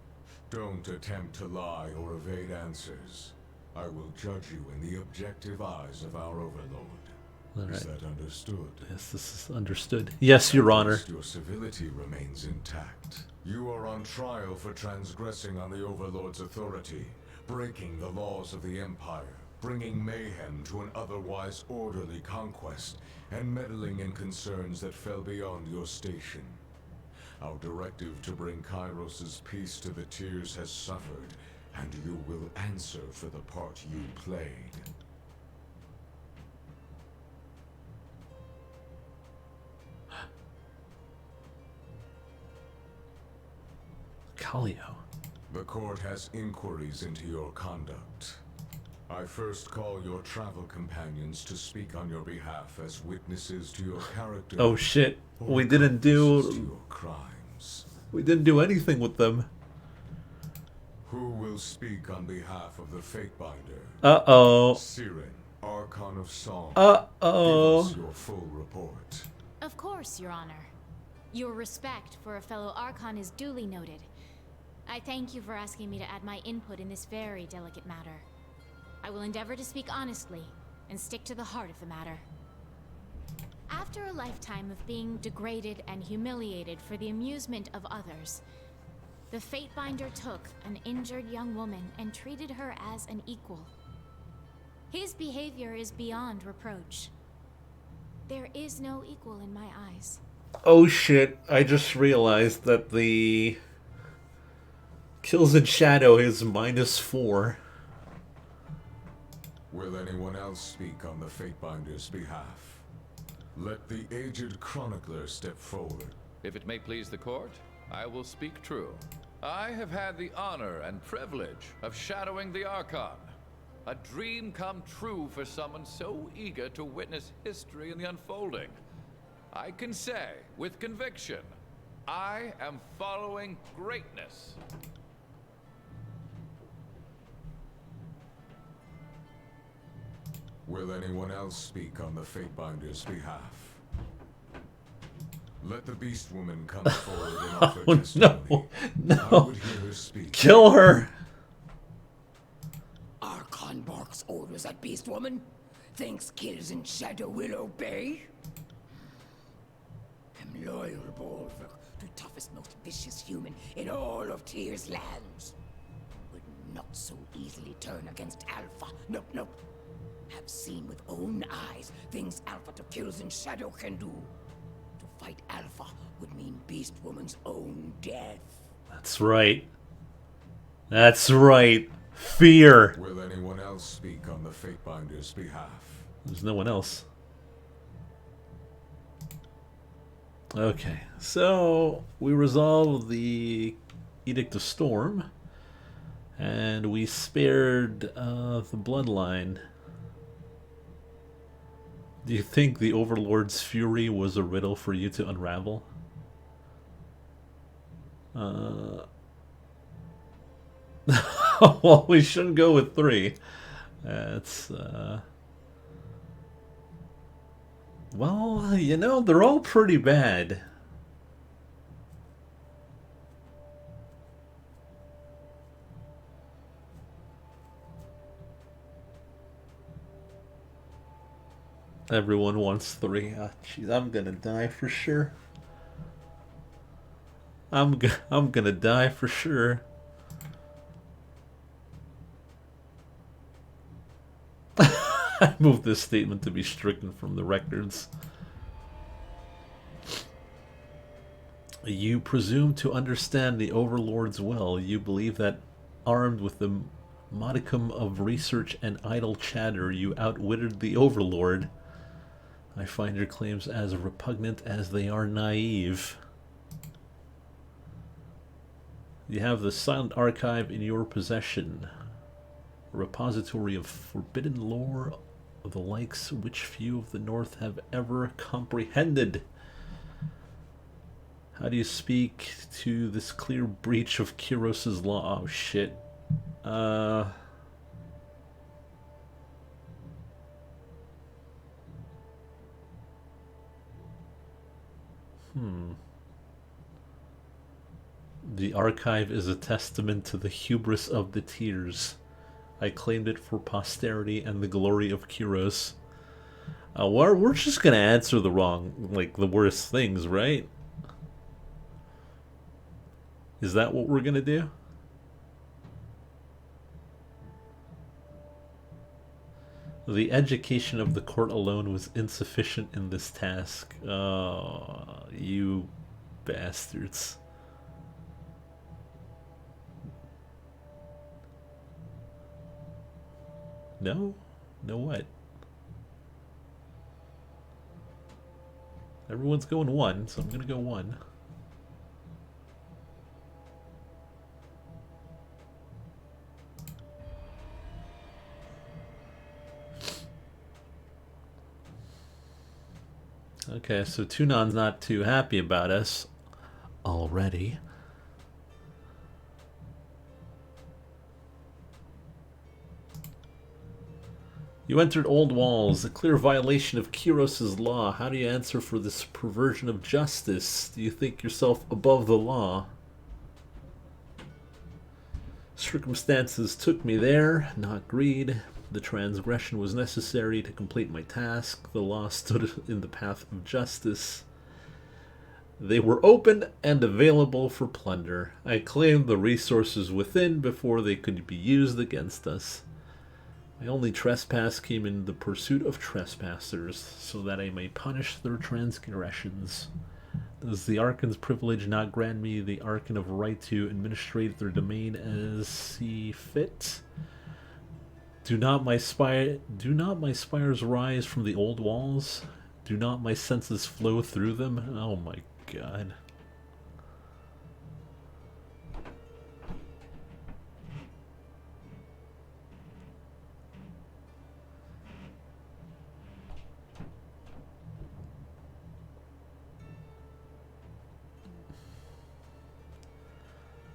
Don't attempt to lie or evade answers. I will judge you in the objective eyes of our overlord. All right. Is that understood? Yes, this is understood. Yes, Your Honor. At least your civility remains intact. You are on trial for transgressing on the overlord's authority, breaking the laws of the Empire, bringing mayhem to an otherwise orderly conquest, and meddling in concerns that fell beyond your station. Our directive to bring Kairos' peace to the tiers has suffered, and you will answer for the part you played. Kallio. The court has inquiries into your conduct. I first call your travel companions to speak on your behalf as witnesses to your character. Oh shit. or We didn't accomplices to do... your crimes. We didn't do anything with them. Who will speak on behalf of the Fatebinder? Uh-oh. Siren, Archon of Song. Uh-oh. Give us your full report. Of course, Your Honor. Your respect for a fellow Archon is duly noted. I thank you for asking me to add my input in this very delicate matter. I will endeavor to speak honestly and stick to the heart of the matter. After a lifetime of being degraded and humiliated for the amusement of others, the Fatebinder took an injured young woman and treated her as an equal. His behavior is beyond reproach. There is no equal in my eyes. Oh shit. I just realized that the... Kills in Shadow is -4. Will anyone else speak on the Fatebinder's behalf? Let the aged chronicler step forward. If it may please the court, I will speak true. I have had the honor and privilege of shadowing the Archon. A dream come true for someone so eager to witness history in the unfolding. I can say, with conviction, I am following greatness. Will anyone else speak on the Fatebinder's behalf? Let the Beast Woman come forward and offer Oh, testimony. no. I would hear her speak. Kill her. Archon barks orders at Beast Woman. Thinks kills in shadow will obey. I'm loyal, Bolver, to toughest, most vicious human in all of Tyr's lands. Would not so easily turn against Alpha. Nope, nope. Have seen with own eyes things Alpha to kills in shadow can do. To fight Alpha would mean Beast Woman's own death. That's right. That's right. Fear. Will anyone else speak on the Fatebinder's behalf? There's no one else. Okay, so we resolved the Edict of Storm, and we spared the Bloodline. Do you think the Overlord's fury was a riddle for you to unravel? Well, we shouldn't go with 3. It's, well, you know, they're all pretty bad. Everyone wants 3. Jeez, I'm gonna die for sure. I'm gonna die for sure. I move this statement to be stricken from the records. You presume to understand the Overlord's will. You believe that armed with the modicum of research and idle chatter, you outwitted the Overlord. I find your claims as repugnant as they are naive. You have the Silent Archive in your possession, a repository of forbidden lore of the likes which few of the North have ever comprehended. How do you speak to this clear breach of Kyros's law? Oh shit. The archive is a testament to the hubris of the tears. I claimed it for posterity and the glory of Kyros. We're just gonna answer the wrong, like, the worst things, right? Is that what we're gonna do? The education of the court alone was insufficient in this task. Oh, you bastards. No? No what? Everyone's going 1, so I'm gonna go 1. Okay, so Tunon's not too happy about us already. You entered Old Walls, a clear violation of Kyros's law. How do you answer for this perversion of justice? Do you think yourself above the law? Circumstances took me there, not greed. The transgression was necessary to complete my task. The law stood in the path of justice. They were open and available for plunder. I claimed the resources within before they could be used against us. My only trespass came in the pursuit of trespassers, so that I may punish their transgressions. Does the Archon's privilege not grant me the Archon of right to administrate their domain as see fit? Do not my spires rise from the old walls? Do not my senses flow through them? Oh my god.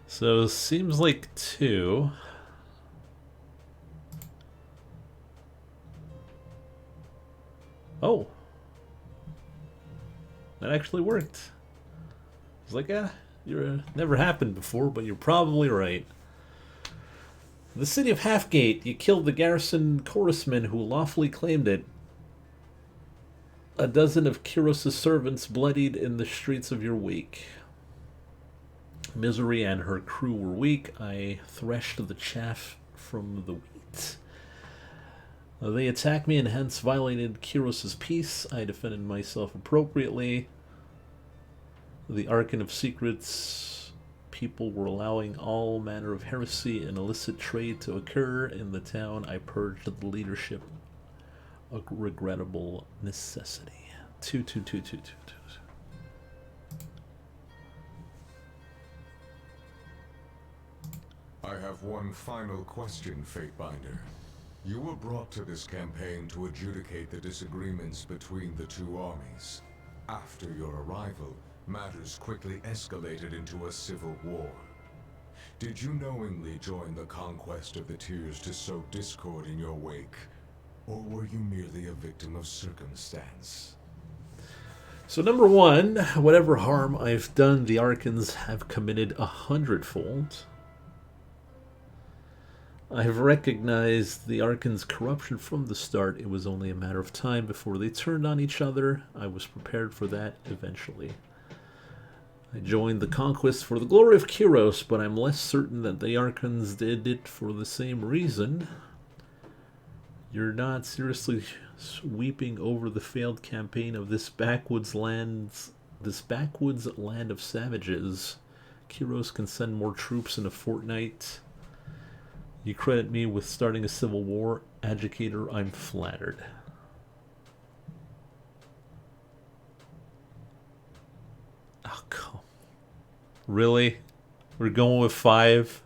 So seems like 2. Oh. That actually worked. It's like, you're never happened before, but you're probably right. The city of Halfgate, you killed the garrison chorusmen who lawfully claimed it. A dozen of Kyros's servants bloodied in the streets of your wake. Misery and her crew were weak. I threshed the chaff from the wheat. They attacked me and hence violated Kyros's peace. I defended myself appropriately. The Archon of Secrets people were allowing all manner of heresy and illicit trade to occur in the town. I purged the leadership. A regrettable necessity. 2, 2, 2, 2, 2, 2. I have one final question, Fatebinder. You were brought to this campaign to adjudicate the disagreements between the two armies. After your arrival, matters quickly escalated into a civil war. Did you knowingly join the conquest of the Tears to sow discord in your wake? Or were you merely a victim of circumstance? So number 1, whatever harm I've done, the Archons have committed 100-fold. I have recognized the Archon's corruption from the start. It was only a matter of time before they turned on each other. I was prepared for that eventually. I joined the conquest for the glory of Kyros, but I'm less certain that the Archons did it for the same reason. You're not seriously sweeping over the failed campaign of this backwoods land of savages. Kyros can send more troops in a fortnight. You credit me with starting a civil war. Educator, I'm flattered. Oh, come. Really? We're going with 5?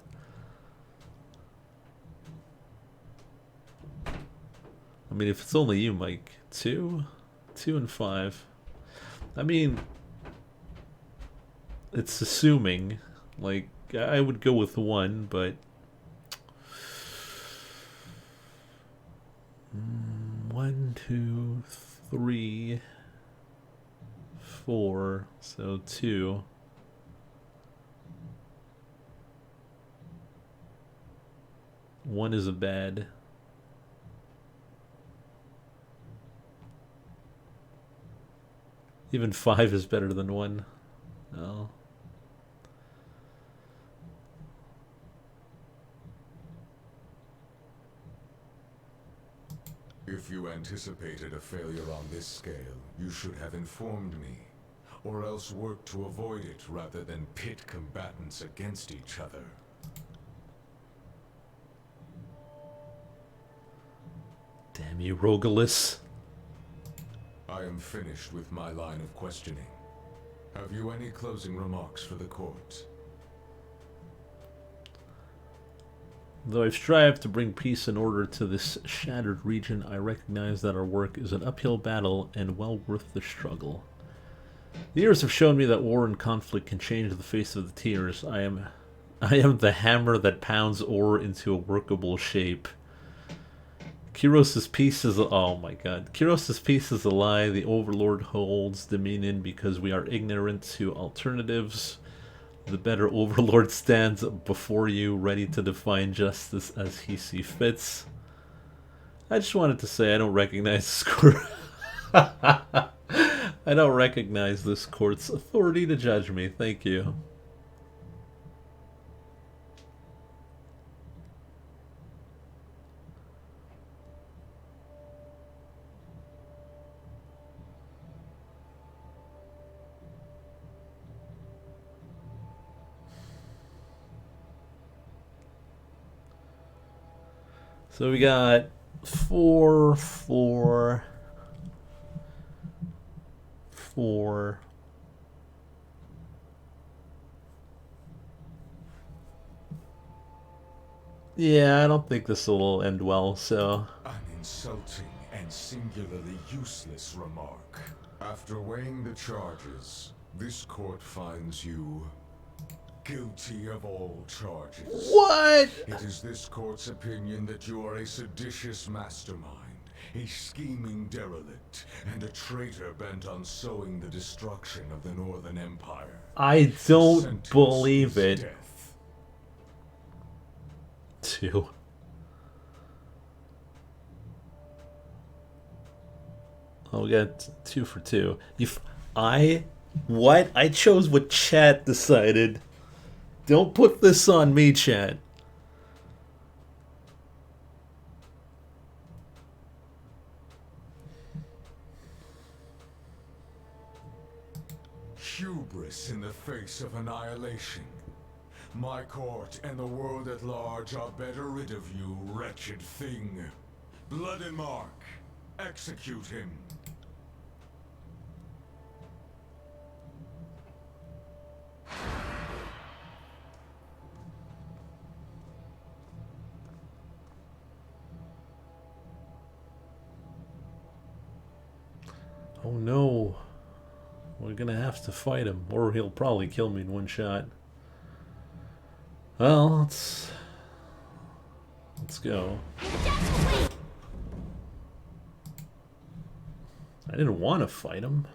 I mean, if it's only you, Mike. 2? 2 and 5. I mean, it's assuming. Like, I would go with 1, but... 1, 2, 3, 4, so 2. One is a bad. Even 5 is better than 1. Oh. If you anticipated a failure on this scale, you should have informed me, or else worked to avoid it rather than pit combatants against each other. Damn you, Rogalus. I am finished with my line of questioning. Have you any closing remarks for the court? Though I've strived to bring peace and order to this shattered region, I recognize that our work is an uphill battle and well worth the struggle. The years have shown me that war and conflict can change the face of the tiers. I am the hammer that pounds ore into a workable shape. Kyros' peace is oh my god. Kyros' peace is a lie. The Overlord holds dominion because we are ignorant to alternatives. The better Overlord stands before you, ready to define justice as he sees fits. I just wanted to say I don't recognize this court. I don't recognize this court's authority to judge me. Thank you. So we got 4, 4, 4. Yeah, I don't think this will end well, so... An insulting and singularly useless remark. After weighing the charges, this court finds you... guilty of all charges. What? It is this court's opinion that you are a seditious mastermind, a scheming derelict, and a traitor bent on sowing the destruction of the Northern Empire. I don't Sentence believe is it. death. 2. Oh, we got 2 for 2. What? I chose what chat decided. Don't put this on me, chat. Hubris in the face of annihilation. My court and the world at large are better rid of you, wretched thing. Blood and Mark, execute him. Oh no. We're gonna have to fight him, or he'll probably kill me in one shot. Well, let's go. I didn't want to fight him.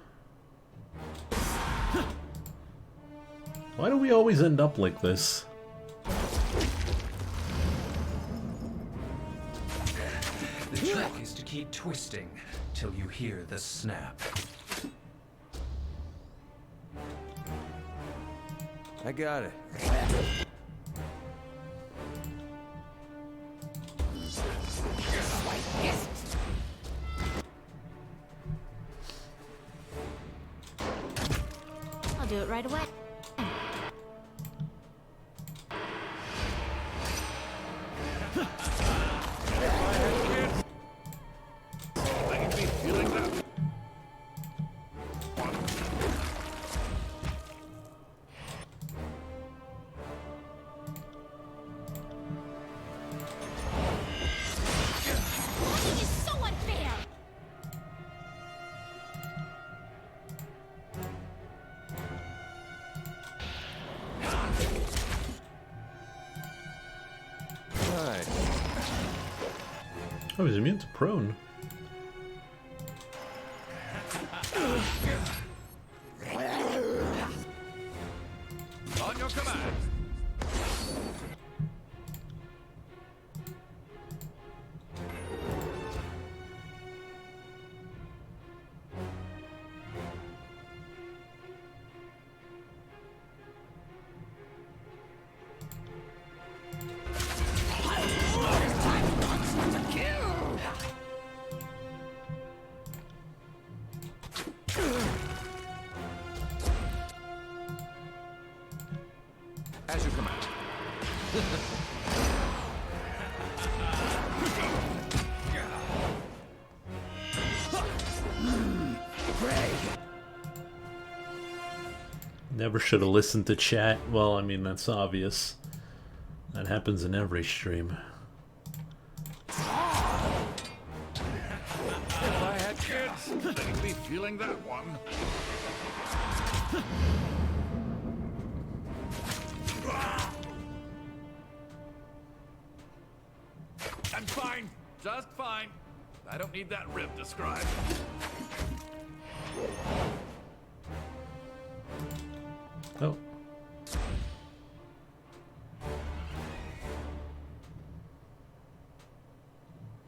Why do we always end up like this? The trick is to keep twisting till you hear the snap. I got it. I'll do it right away. This is so unfair! Right. Oh, he's immune to prone. On your command. As you command. Never should have listened to chat. Well, I mean, that's obvious. That happens in every stream. If I had kids, they'd be feeling that one. I'm fine. Just fine. I don't need that rib described. Oh.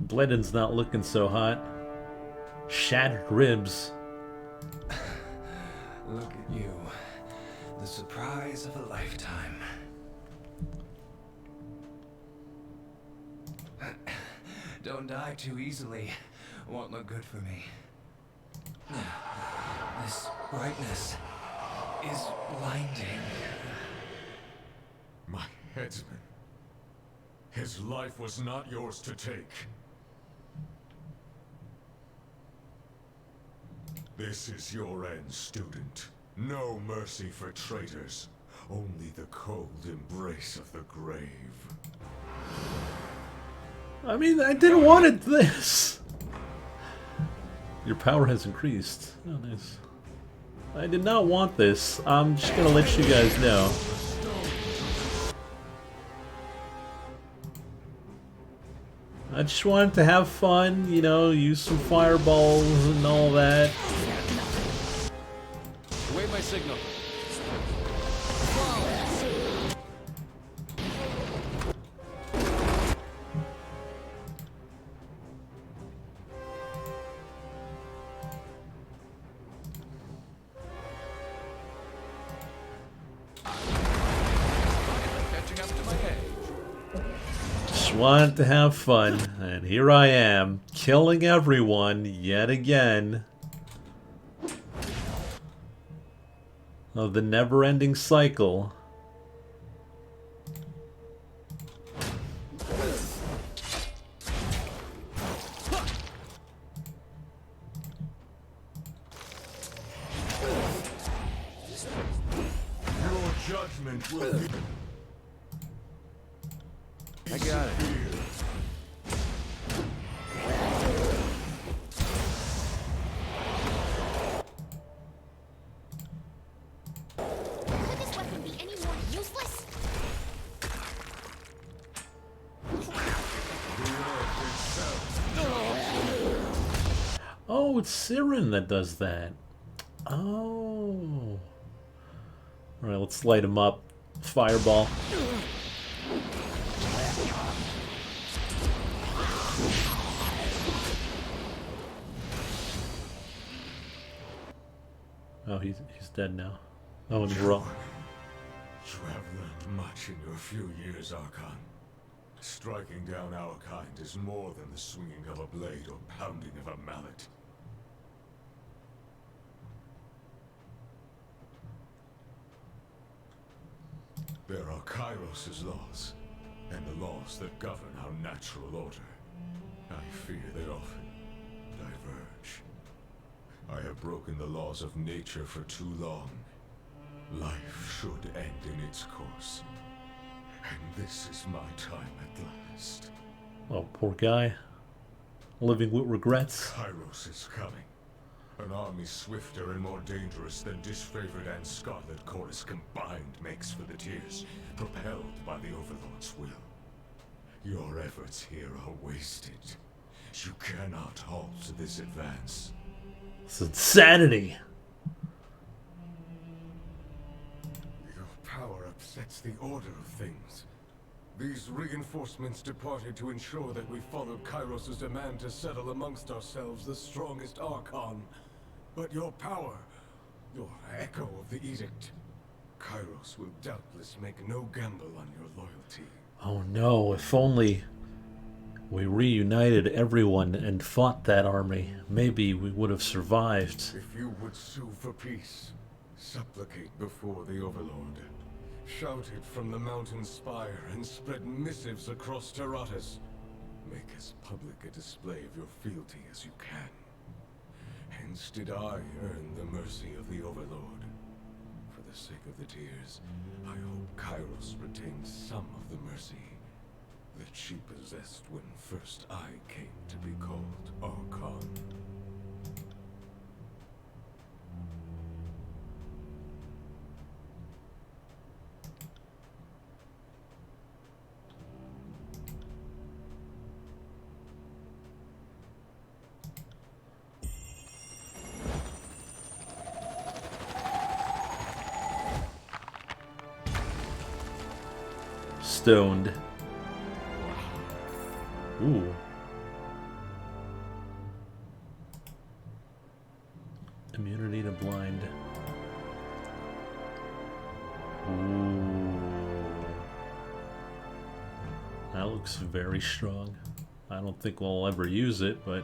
Bledden's not looking so hot. Shattered ribs. Look at you. The surprise of a lifetime. Don't die too easily. Won't look good for me. This brightness is blinding. My headsman. His life was not yours to take. This is your end, student. No mercy for traitors. Only the cold embrace of the grave. I mean, I didn't want it this. Your power has increased. Oh, nice. I did not want this. I'm just gonna let you guys know. I just wanted to have fun, you know, use some fireballs and all that. Wait my signal. Catching up to my age. Just wanted to have fun, and here I am, killing everyone yet again. Of the never-ending cycle. Your judgment will be... I got it. Could this weapon be any more useless? Oh, it's Siren that does that. Oh. Alright, let's light him up. Fireball. Oh, he's dead now. Oh, and we're all... You have learned much in your few years, Archon. Striking down our kind is more than the swinging of a blade or pounding of a mallet. There are Kairos' laws, and the laws that govern our natural order. I fear they often diverge. I have broken the laws of nature for too long. Life should end in its course. And this is my time at last. Oh, poor guy. Living with regrets. Kairos is coming. An army swifter and more dangerous than disfavored and Scarlet Chorus combined makes for the Tears, propelled by the Overlord's will. Your efforts here are wasted. You cannot halt this advance. It's insanity. Your power upsets the order of things. These reinforcements departed to ensure that we followed Kairos' demand to settle amongst ourselves the strongest Archon. But your power, your echo of the edict, Kairos will doubtless make no gamble on your loyalty. Oh no, if only we reunited everyone and fought that army, maybe we would have survived. If you would sue for peace, supplicate before the Overlord. Shout it from the mountain spire and spread missives across Taratus. Make as public a display of your fealty as you can. Hence did I earn the mercy of the Overlord. For the sake of the Tears, I hope Kairos retains some of the mercy that she possessed when first I came to be called Archon. Stoned. Ooh. Immunity to blind. Ooh. That looks very strong. I don't think we'll ever use it, but...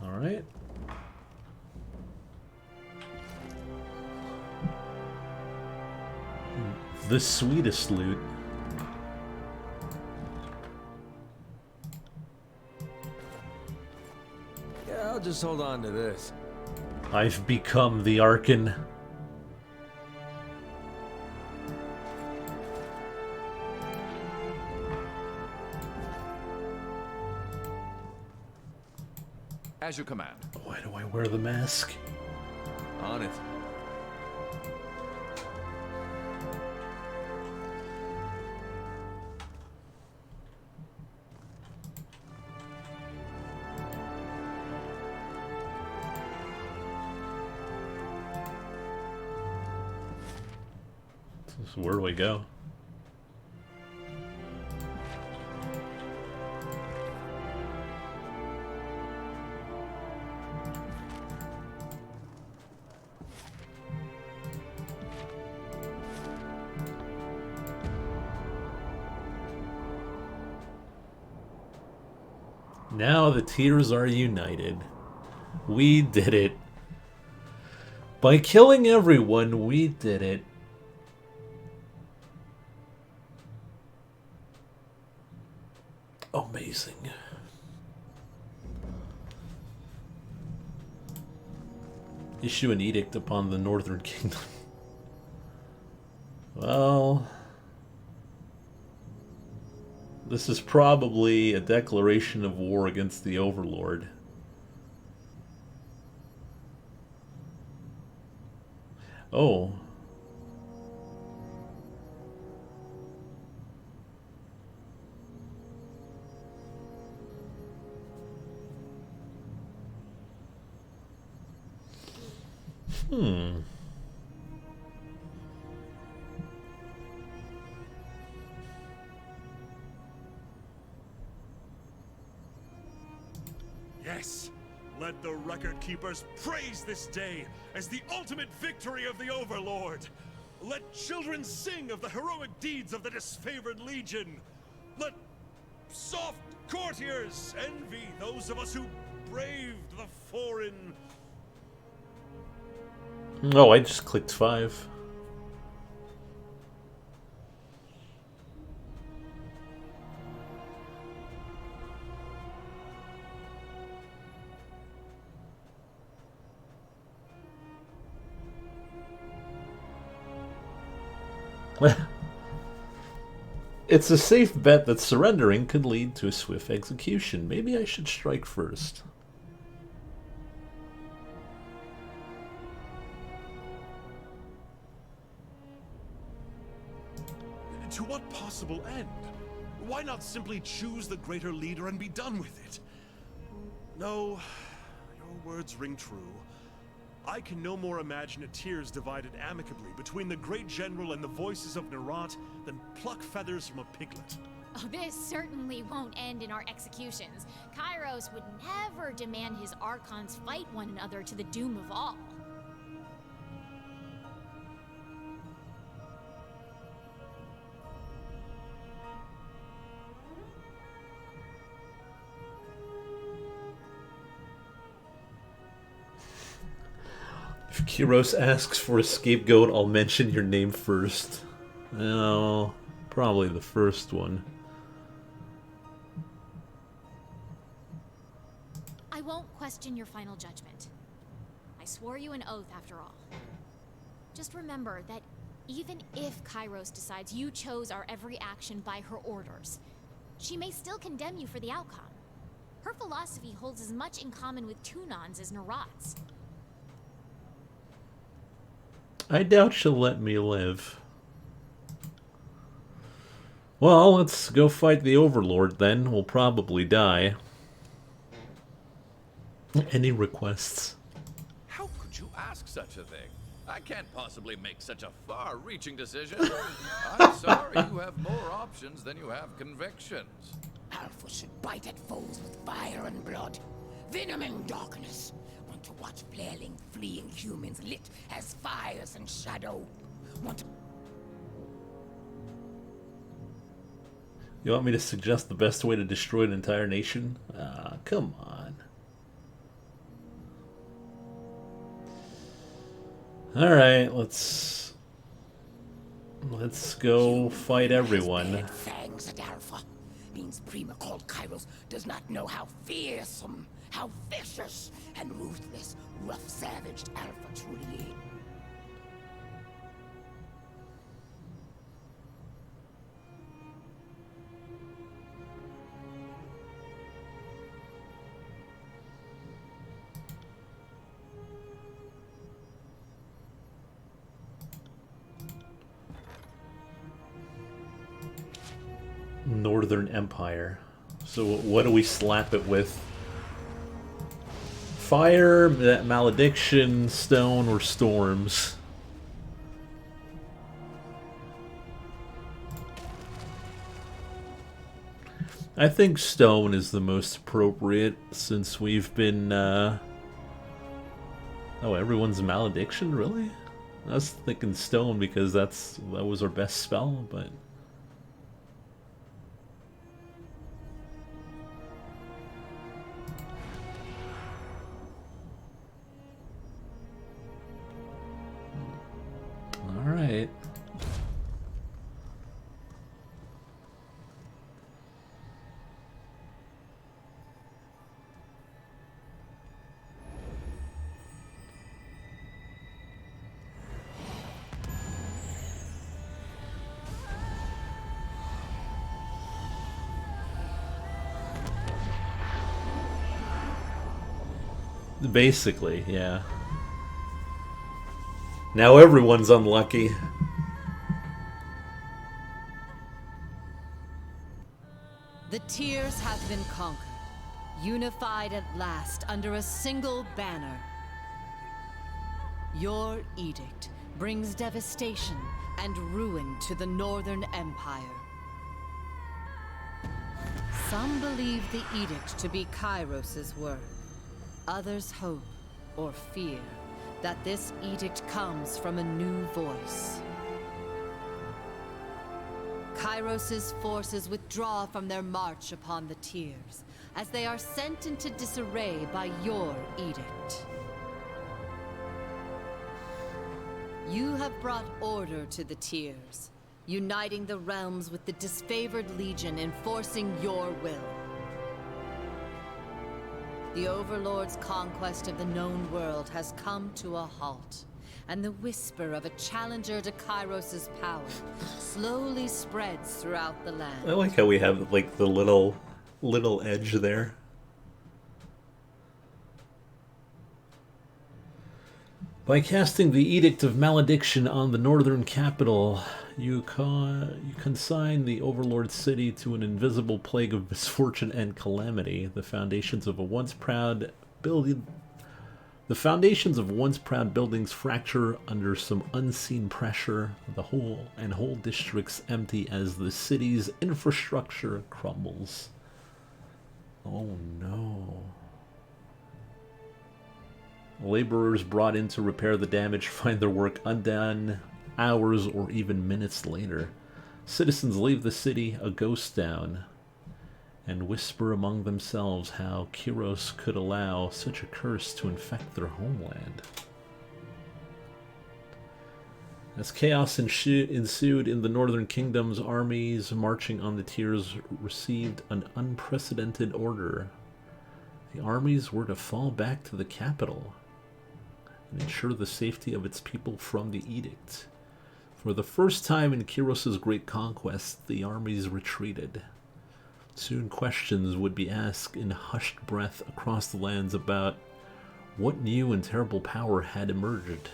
Alright. The sweetest loot. Yeah, I'll just hold on to this. I've become the Archon. As you command. Why do I wear the mask? On it. So where do we go? Now the Tears are united. We did it. By killing everyone, we did it. Amazing. Issue an edict upon the Northern Kingdom. Well... This is probably a declaration of war against the Overlord. Oh. Yes, Let the record keepers praise this day as the ultimate victory of the Overlord. Let children sing of the heroic deeds of the disfavored legion. Let soft courtiers envy those of us who braved the foreign. Oh, I just clicked 5. It's a safe bet that surrendering could lead to a swift execution. Maybe I should strike first. To what possible end? Why not simply choose the greater leader and be done with it? No, your words ring true. I can no more imagine a tears divided amicably between the great general and the voices of Nerat than pluck feathers from a piglet. Oh, this certainly won't end in our executions. Kairos would never demand his Archons fight one another to the doom of all. If Kyros asks for a scapegoat, I'll mention your name first. No, probably the first one. I won't question your final judgment. I swore you an oath after all. Just remember that even if Kairos decides you chose our every action by her orders, she may still condemn you for the outcome. Her philosophy holds as much in common with Tunon's as Nerat's. I doubt she'll let me live. Well, let's go fight the Overlord then. We'll probably die. Any requests? How could you ask such a thing? I can't possibly make such a far-reaching decision. I'm sorry, you have more options than you have convictions. Alpha should bite at foes with fire and blood, venom and darkness. Want to watch flaring, fleeing humans lit as fires and shadow. Want to... You want me to suggest the best way to destroy an entire nation? Come on. Alright, let's go fight everyone. Bad fangs at Alpha. Means Prima called Kairos does not know how fearsome, how vicious, and ruthless, rough-savaged Alpha truly is. Northern Empire. So what do we slap it with? Fire, malediction, stone, or storms? I think stone is the most appropriate since we've been, Oh, everyone's malediction? Really? I was thinking stone because that was our best spell, but... Alright. Basically, yeah. Now everyone's unlucky. The tears have been conquered, unified at last under a single banner. Your edict brings devastation and ruin to the Northern Empire. Some believe the edict to be Kairos's work. Others hope, or fear, that this edict comes from a new voice. Kairos' forces withdraw from their march upon the Tiers, as they are sent into disarray by your edict. You have brought order to the Tiers, uniting the realms with the disfavored Legion, enforcing your will. The Overlord's conquest of the known world has come to a halt, and the whisper of a challenger to Kairos' power slowly spreads throughout the land. I like how we have like the little edge there. By casting the Edict of Malediction on the northern capital, you consign the Overlord city to an invisible plague of misfortune and calamity. The foundations of once proud buildings fracture under some unseen pressure. The whole districts empty as the city's infrastructure crumbles. Oh no. Laborers brought in to repair the damage find their work undone hours or even minutes later. Citizens leave the city a ghost town and whisper among themselves how Kairos could allow such a curse to infect their homeland. As chaos ensued in the northern kingdoms, armies marching on the Tiers received an unprecedented order. The armies were to fall back to the capital and ensure the safety of its people from the edict. For the first time in Kairos' great conquest, the armies retreated. Soon questions would be asked in hushed breath across the lands about what new and terrible power had emerged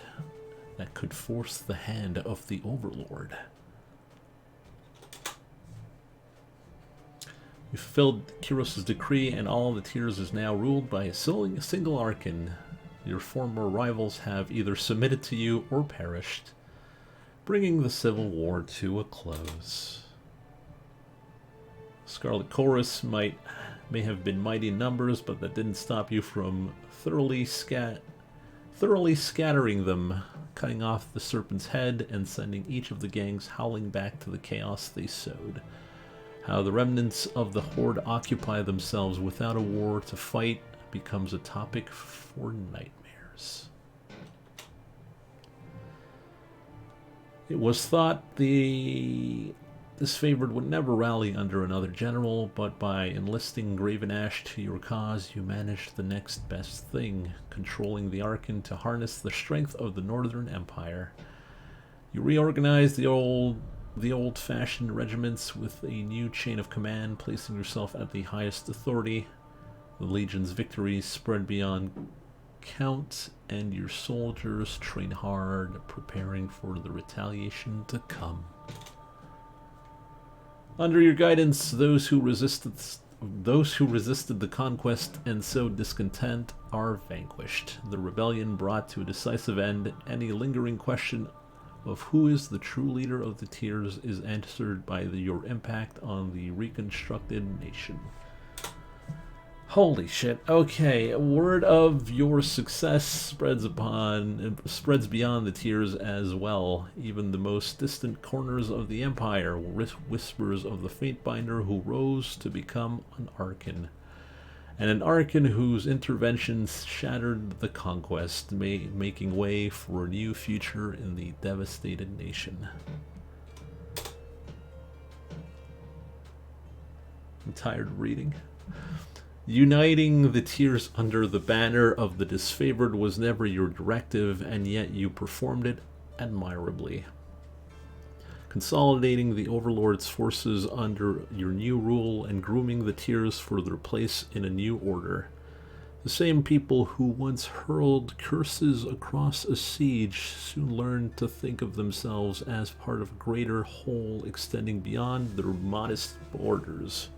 that could force the hand of the Overlord. You fulfilled Kairos' decree, and all the Tiers is now ruled by a single Archon. Your former rivals have either submitted to you or perished, bringing the civil war to a close. Scarlet Chorus may have been mighty in numbers, but that didn't stop you from thoroughly scattering them, cutting off the serpent's head and sending each of the gangs howling back to the chaos they sowed. How the remnants of the Horde occupy themselves without a war to fight becomes a topic for nightmares. It was thought the disfavored would never rally under another general, but by enlisting Graven Ash to your cause, you managed the next best thing, controlling the Archon to harness the strength of the Northern Empire. You reorganized the old-fashioned regiments with a new chain of command, placing yourself at the highest authority. The Legion's victories spread beyond count, and your soldiers train hard, preparing for the retaliation to come. Under your guidance, those who resisted the conquest and sowed discontent are vanquished. The rebellion brought to a decisive end. Any lingering question of who is the true leader of the Tiers is answered by your impact on the reconstructed nation. Holy shit. Okay, word of your success spreads beyond the Tiers as well. Even the most distant corners of the Empire whispers of the Fatebinder who rose to become an Archon. And an Archon whose interventions shattered the conquest, making way for a new future in the devastated nation. I'm tired of reading. Uniting the Tiers under the banner of the disfavored was never your directive, and yet you performed it admirably. Consolidating the Overlord's forces under your new rule and grooming the Tiers for their place in a new order. The same people who once hurled curses across a siege soon learned to think of themselves as part of a greater whole extending beyond their modest borders.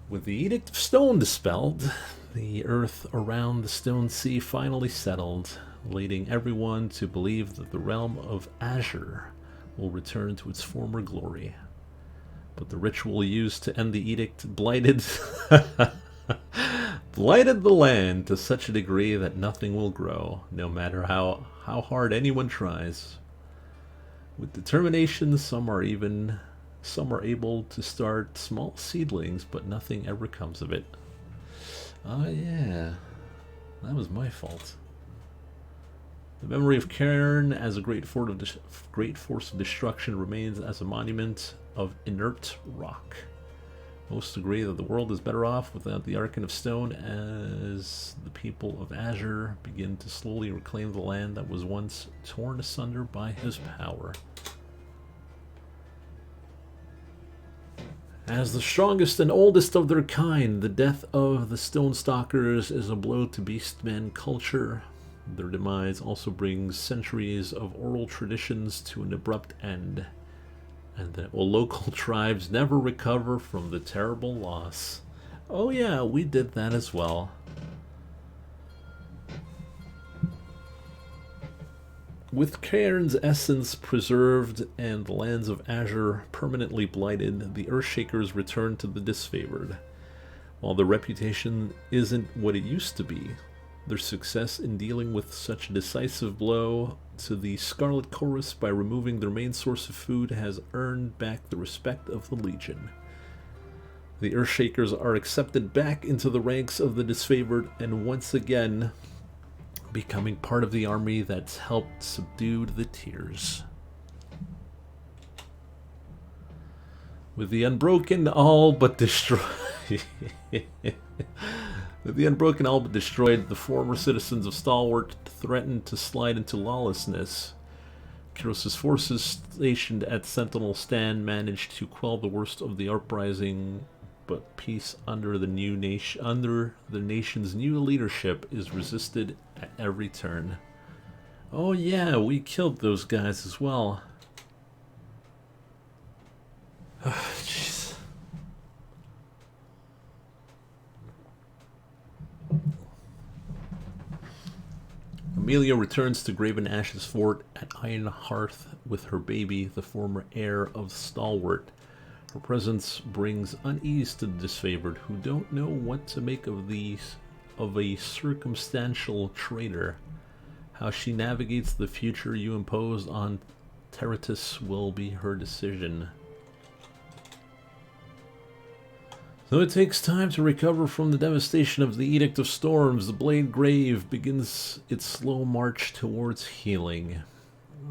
With the Edict of Stone dispelled, the earth around the Stone Sea finally settled, leading everyone to believe that the realm of Azure will return to its former glory. But the ritual used to end the edict blighted Blighted the land to such a degree that nothing will grow, no matter how hard anyone tries. With determination, some are able to start small seedlings, but nothing ever comes of it. Oh yeah, that was my fault. The memory of Cairn as a great force of destruction remains as a monument of inert rock. Most agree that the world is better off without the Archon of Stone, as the people of Azure begin to slowly reclaim the land that was once torn asunder by his power. As the strongest and oldest of their kind, the death of the Stonestalkers is a blow to Beastman culture. Their demise also brings centuries of oral traditions to an abrupt end, and that local tribes never recover from the terrible loss. Oh yeah, we did that as well. With Cairn's essence preserved and the lands of Azure permanently blighted, the Earthshakers return to the disfavored. While their reputation isn't what it used to be, their success in dealing with such a decisive blow to the Scarlet Chorus by removing their main source of food has earned back the respect of the Legion. The Earthshakers are accepted back into the ranks of the disfavored and once again becoming part of the army that's helped subdue the Tears. With the Unbroken all but destroyed... With the Unbroken all but destroyed, the former citizens of Stalwart threatened to slide into lawlessness. Kyros's forces stationed at Sentinel Stand managed to quell the worst of the uprising, but peace under the nation's new leadership is resisted at every turn. Oh yeah, we killed those guys as well. Jeez. Amelia returns to Graven Ash's fort at Iron Hearth with her baby, the former heir of Stalwart. Her presence brings unease to the disfavored, who don't know what to make of a circumstantial traitor. How she navigates the future you imposed on Terratus will be her decision. Though it takes time to recover from the devastation of the Edict of Storms, the Blade Grave begins its slow march towards healing.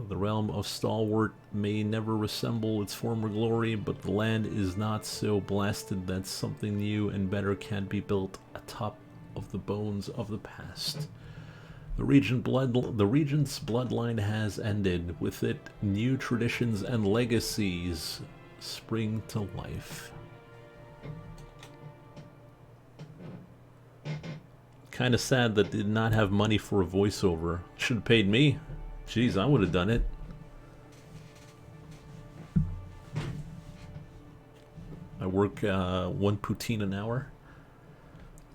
The realm of Stalwart may never resemble its former glory, but the land is not so blasted that something new and better can be built atop of the bones of the past. The region's bloodline has ended. With it, new traditions and legacies spring to life. Kind of sad that did not have money for a voiceover. Should have paid me. Jeez, I would have done it. I work 1 poutine an hour.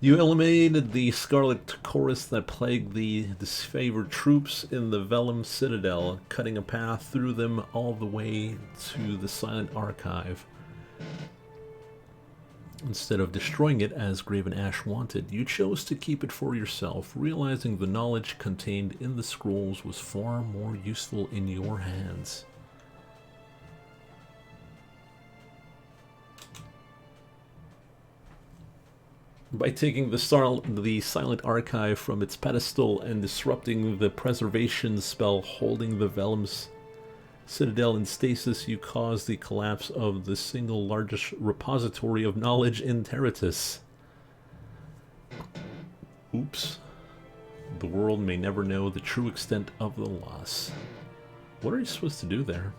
You eliminated the Scarlet Chorus that plagued the disfavored troops in the Vellum Citadel, cutting a path through them all the way to the Silent Archive. Instead of destroying it as Graven Ash wanted, you chose to keep it for yourself, realizing the knowledge contained in the scrolls was far more useful in your hands. By taking the Silent Archive from its pedestal and disrupting the preservation spell holding the Vellum's Citadel in stasis, you caused the collapse of the single largest repository of knowledge in Terratus. Oops. The world may never know the true extent of the loss. What are you supposed to do there?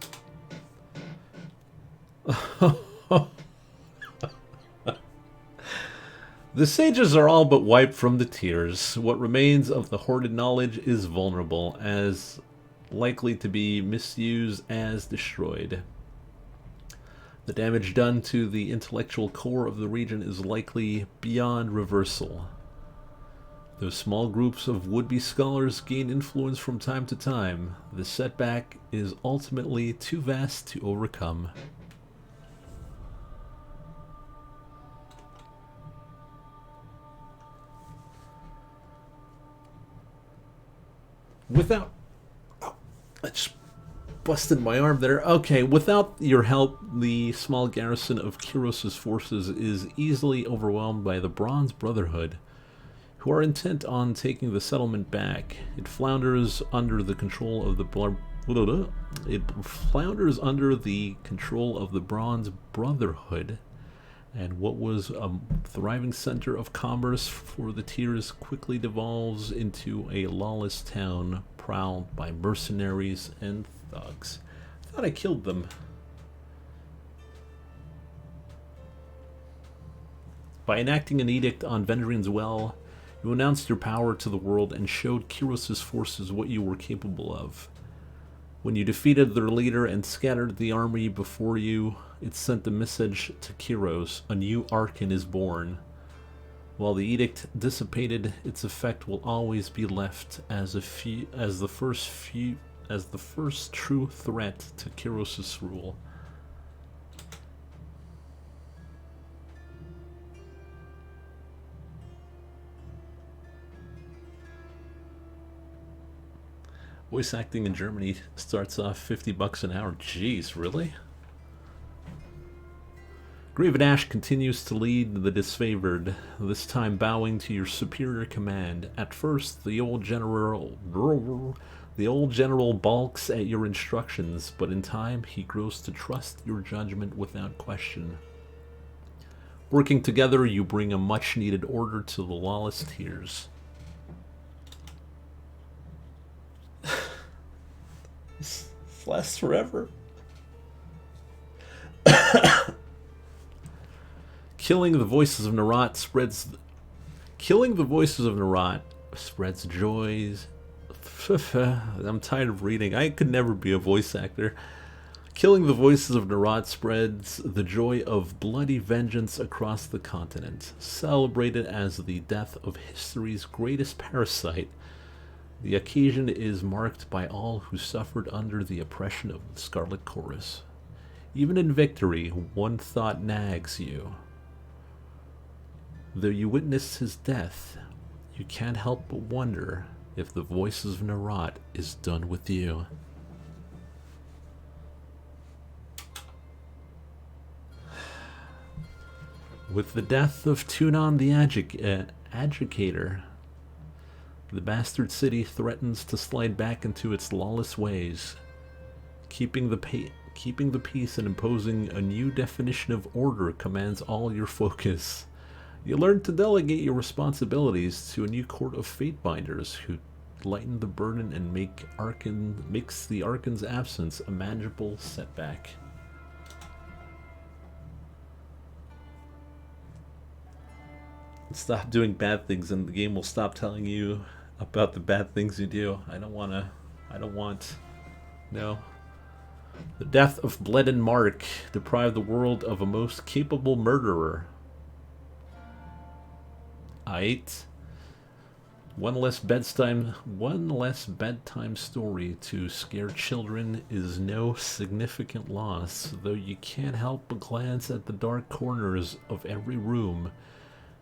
The sages are all but wiped from the Tears. What remains of the hoarded knowledge is vulnerable, as likely to be misused as destroyed. The damage done to the intellectual core of the region is likely beyond reversal. Though small groups of would-be scholars gain influence from time to time, the setback is ultimately too vast to overcome. Without... Oh, I just busted my arm there. Okay, without your help, the small garrison of Kyros' forces is easily overwhelmed by the Bronze Brotherhood, who are intent on taking the settlement back. It flounders under the control of the Bronze Brotherhood, and what was a thriving center of commerce for the Tiers quickly devolves into a lawless town prowled by mercenaries and thugs. I thought I killed them. By enacting an edict on Vendrian's Well, you announced your power to the world and showed Kyros' forces what you were capable of. When you defeated their leader and scattered the army before you, it sent a message to Kyros: a new Archon is born. While the edict dissipated, its effect will always be left as the first true threat to Kyros' rule. Voice acting in Germany starts off $50 an hour. Jeez, really? Graven Ash continues to lead the disfavored, this time bowing to your superior command. At first, the old general balks at your instructions, but in time he grows to trust your judgment without question. Working together, you bring a much-needed order to the lawless Tiers. This lasts forever. Killing the voices of Nerat spreads joys. I'm tired of reading. I could never be a voice actor. Killing the voices of Nerat spreads the joy of bloody vengeance across the continent. Celebrated as the death of history's greatest parasite, the occasion is marked by all who suffered under the oppression of the Scarlet Chorus. Even in victory, one thought nags you. Though you witness his death, you can't help but wonder if the voices of Nerat is done with you. With the death of Tunon the Adjudicator, the bastard city threatens to slide back into its lawless ways. Keeping the peace and imposing a new definition of order commands all your focus. You learn to delegate your responsibilities to a new court of fate-binders who lighten the burden and makes the Archon's absence a manageable setback. Stop doing bad things and the game will stop telling you about the bad things you do. No. The death of Bleeden Mark deprived the world of a most capable murderer. Aight. One less bedtime story to scare children is no significant loss, though you can't help but glance at the dark corners of every room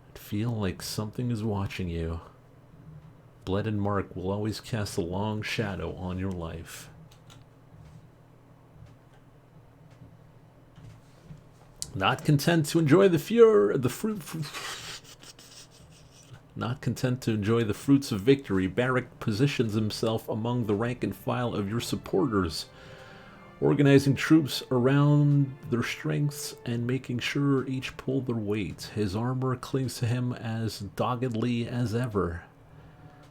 and feel like something is watching you. Bleeden Mark will always cast a long shadow on your life. Not content to enjoy the fruits of victory, Barrack positions himself among the rank and file of your supporters, organizing troops around their strengths and making sure each pull their weight. His armor clings to him as doggedly as ever,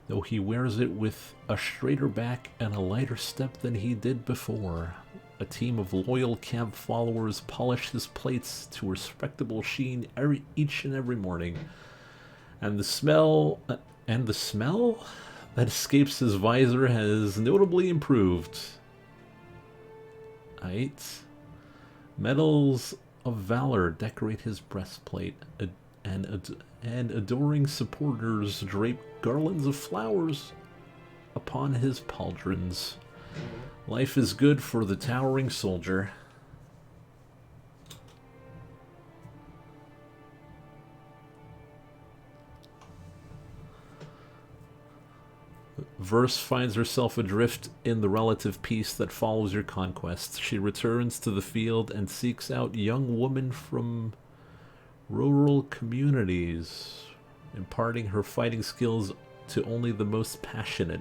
though he wears it with a straighter back and a lighter step than he did before. A team of loyal camp followers polish his plates to a respectable sheen each and every morning. And the smell that escapes his visor has notably improved. Aight. Medals of valor decorate his breastplate, and adoring supporters drape garlands of flowers upon his pauldrons. Life is good for the towering soldier. Verse finds herself adrift in the relative peace that follows your conquest. She returns to the field and seeks out young women from rural communities, imparting her fighting skills to only the most passionate.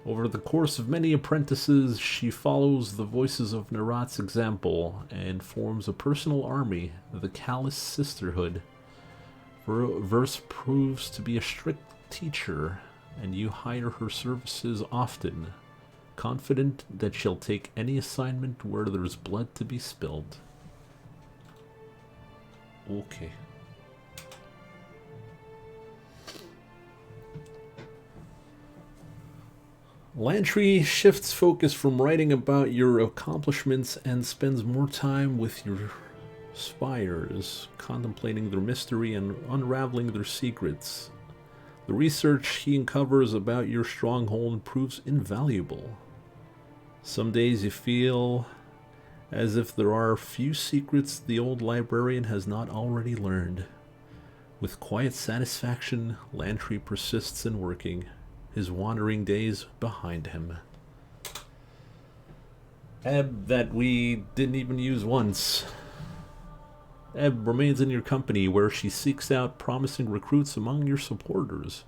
Over the course of many apprentices, she follows the voices of Narat's example and forms a personal army, the Callous Sisterhood. Verse proves to be a strict teacher, and you hire her services often, confident that she'll take any assignment where there's blood to be spilled. Okay. Lantry shifts focus from writing about your accomplishments and spends more time with your spires, contemplating their mystery and unraveling their secrets. The research he uncovers about your stronghold proves invaluable. Some days you feel as if there are few secrets the old librarian has not already learned. With quiet satisfaction, Lantry persists in working, his wandering days behind him. Ebb that we didn't even use once. Ebb remains in your company, where she seeks out promising recruits among your supporters.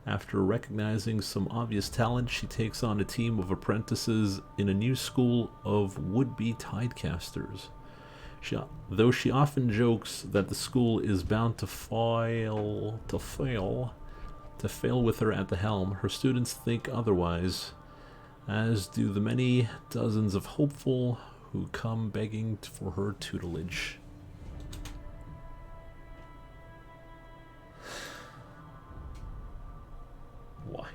After recognizing some obvious talent, she takes on a team of apprentices in a new school of would-be tidecasters. Though she often jokes that the school is bound to fail with her at the helm, her students think otherwise, as do the many dozens of hopeful who come begging for her tutelage. Why?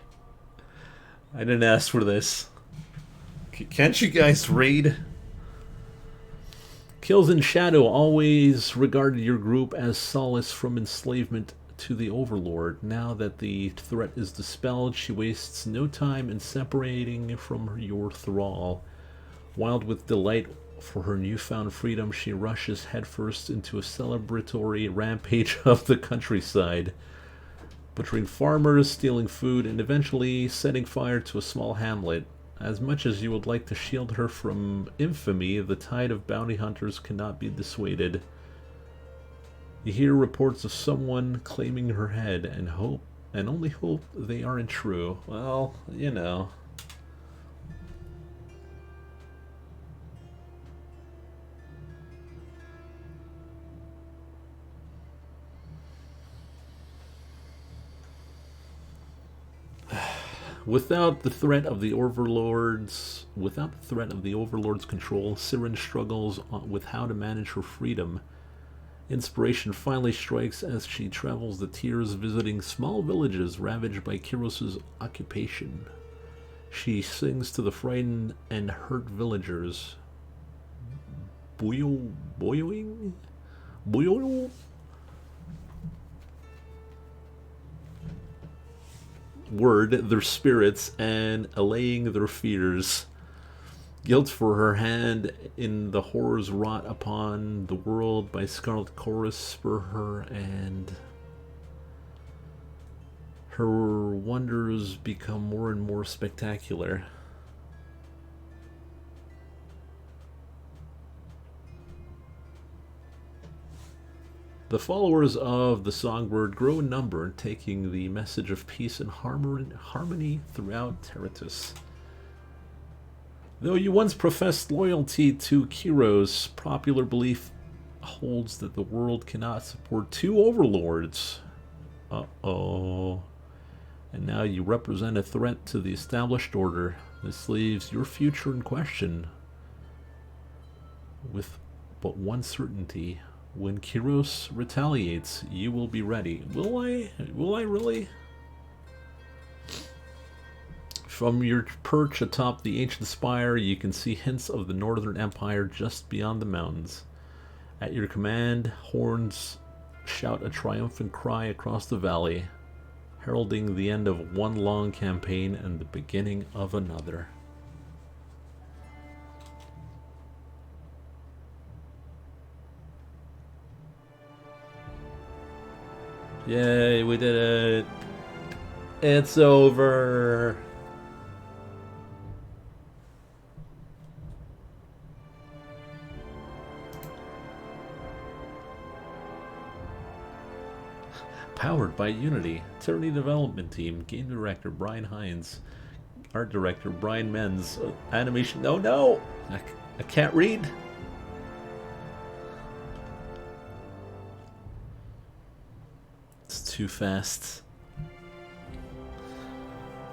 I didn't ask for this. Can't you guys read? Kills in Shadow always regarded your group as solace from enslavement to the Overlord. Now that the threat is dispelled, she wastes no time in separating from your thrall. Wild with delight for her newfound freedom, she rushes headfirst into a celebratory rampage of the countryside, butchering farmers, stealing food, and eventually setting fire to a small hamlet. As much as you would like to shield her from infamy, the tide of bounty hunters cannot be dissuaded. You hear reports of someone claiming her head, and only hope they aren't true. Well, you know. Without the threat of the Overlord's control, Siren struggles with how to manage her freedom. Inspiration finally strikes as she travels the tiers, visiting small villages ravaged by Kiros's occupation. She sings to the frightened and hurt villagers, buoying their spirits and allaying their fears. Guilt for her hand in the horrors wrought upon the world by Scarlet Chorus spur her, and her wonders become more and more spectacular. The followers of the Songbird grow in number, taking the message of peace and harmony throughout Terratus. Though you once professed loyalty to Kiros, popular belief holds that the world cannot support two overlords. Uh-oh. And now you represent a threat to the established order. This leaves your future in question. With but one certainty: when Kiros retaliates, you will be ready. Will I? Will I really? From your perch atop the ancient spire, you can see hints of the Northern Empire just beyond the mountains. At your command, horns shout a triumphant cry across the valley, heralding the end of one long campaign and the beginning of another. Yay, we did it! It's over. Powered by Unity. Tyranny development team. Game director Brian Hines. Art director Brian Menz. Animation. Oh no! I can't read. It's too fast.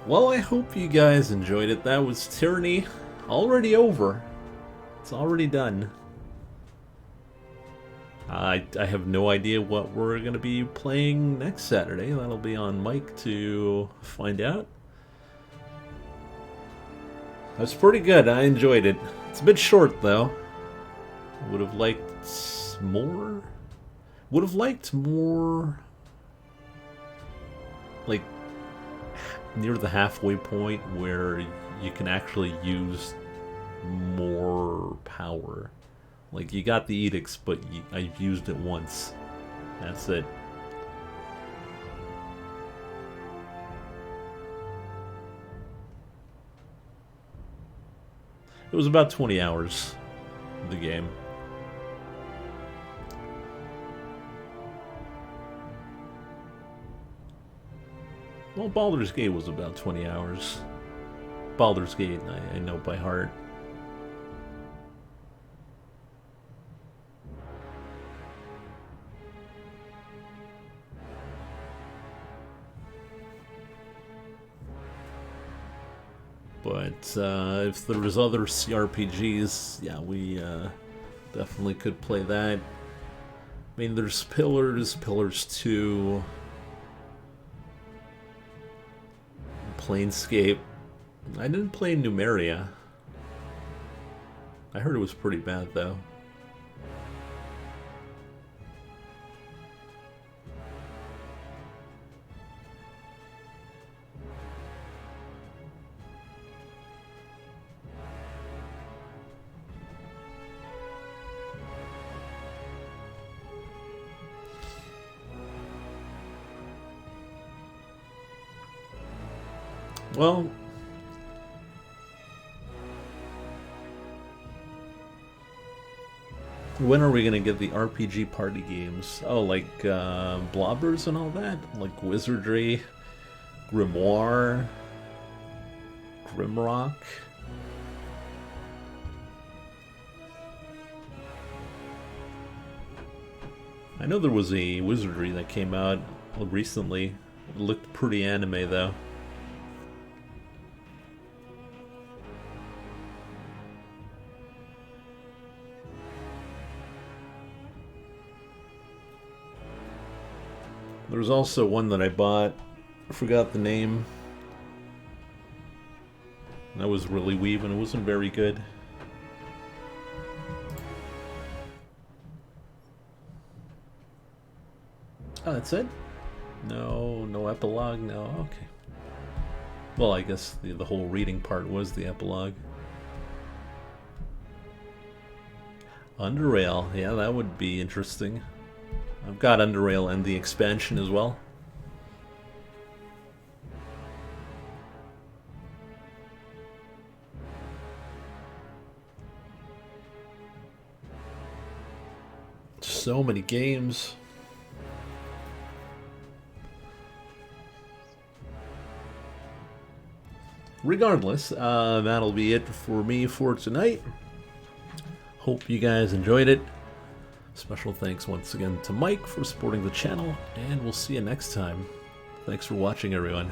Well, I hope you guys enjoyed it. That was Tyranny. Already over. It's already done. I have no idea what we're going to be playing next Saturday. That'll be on Mike to find out. That's pretty good. I enjoyed it. It's a bit short, though. Would have liked more. Would have liked more. Like, near the halfway point where you can actually use more power. Like, you got the edicts, but I've used it once. That's it. It was about 20 hours, the game. Well, Baldur's Gate was about 20 hours. Baldur's Gate, I know by heart. But if there was other CRPGs, yeah, we definitely could play that. I mean, there's Pillars 2, Planescape. I didn't play Numeria. I heard it was pretty bad, though. Well, when are we gonna get the RPG party games? Oh, like Blobbers and all that? Like Wizardry, Grimoire, Grimrock? I know there was a Wizardry that came out recently. It looked pretty anime, though. There was also one that I bought. I forgot the name. That was really weaving. It wasn't very good. Oh, that's it? No epilogue? No, okay. Well, I guess the whole reading part was the epilogue. Underrail. Yeah, that would be interesting. I've got Underrail and the expansion as well. So many games. Regardless, that'll be it for me for tonight. Hope you guys enjoyed it. Special thanks once again to Mike for supporting the channel, and we'll see you next time. Thanks for watching, everyone.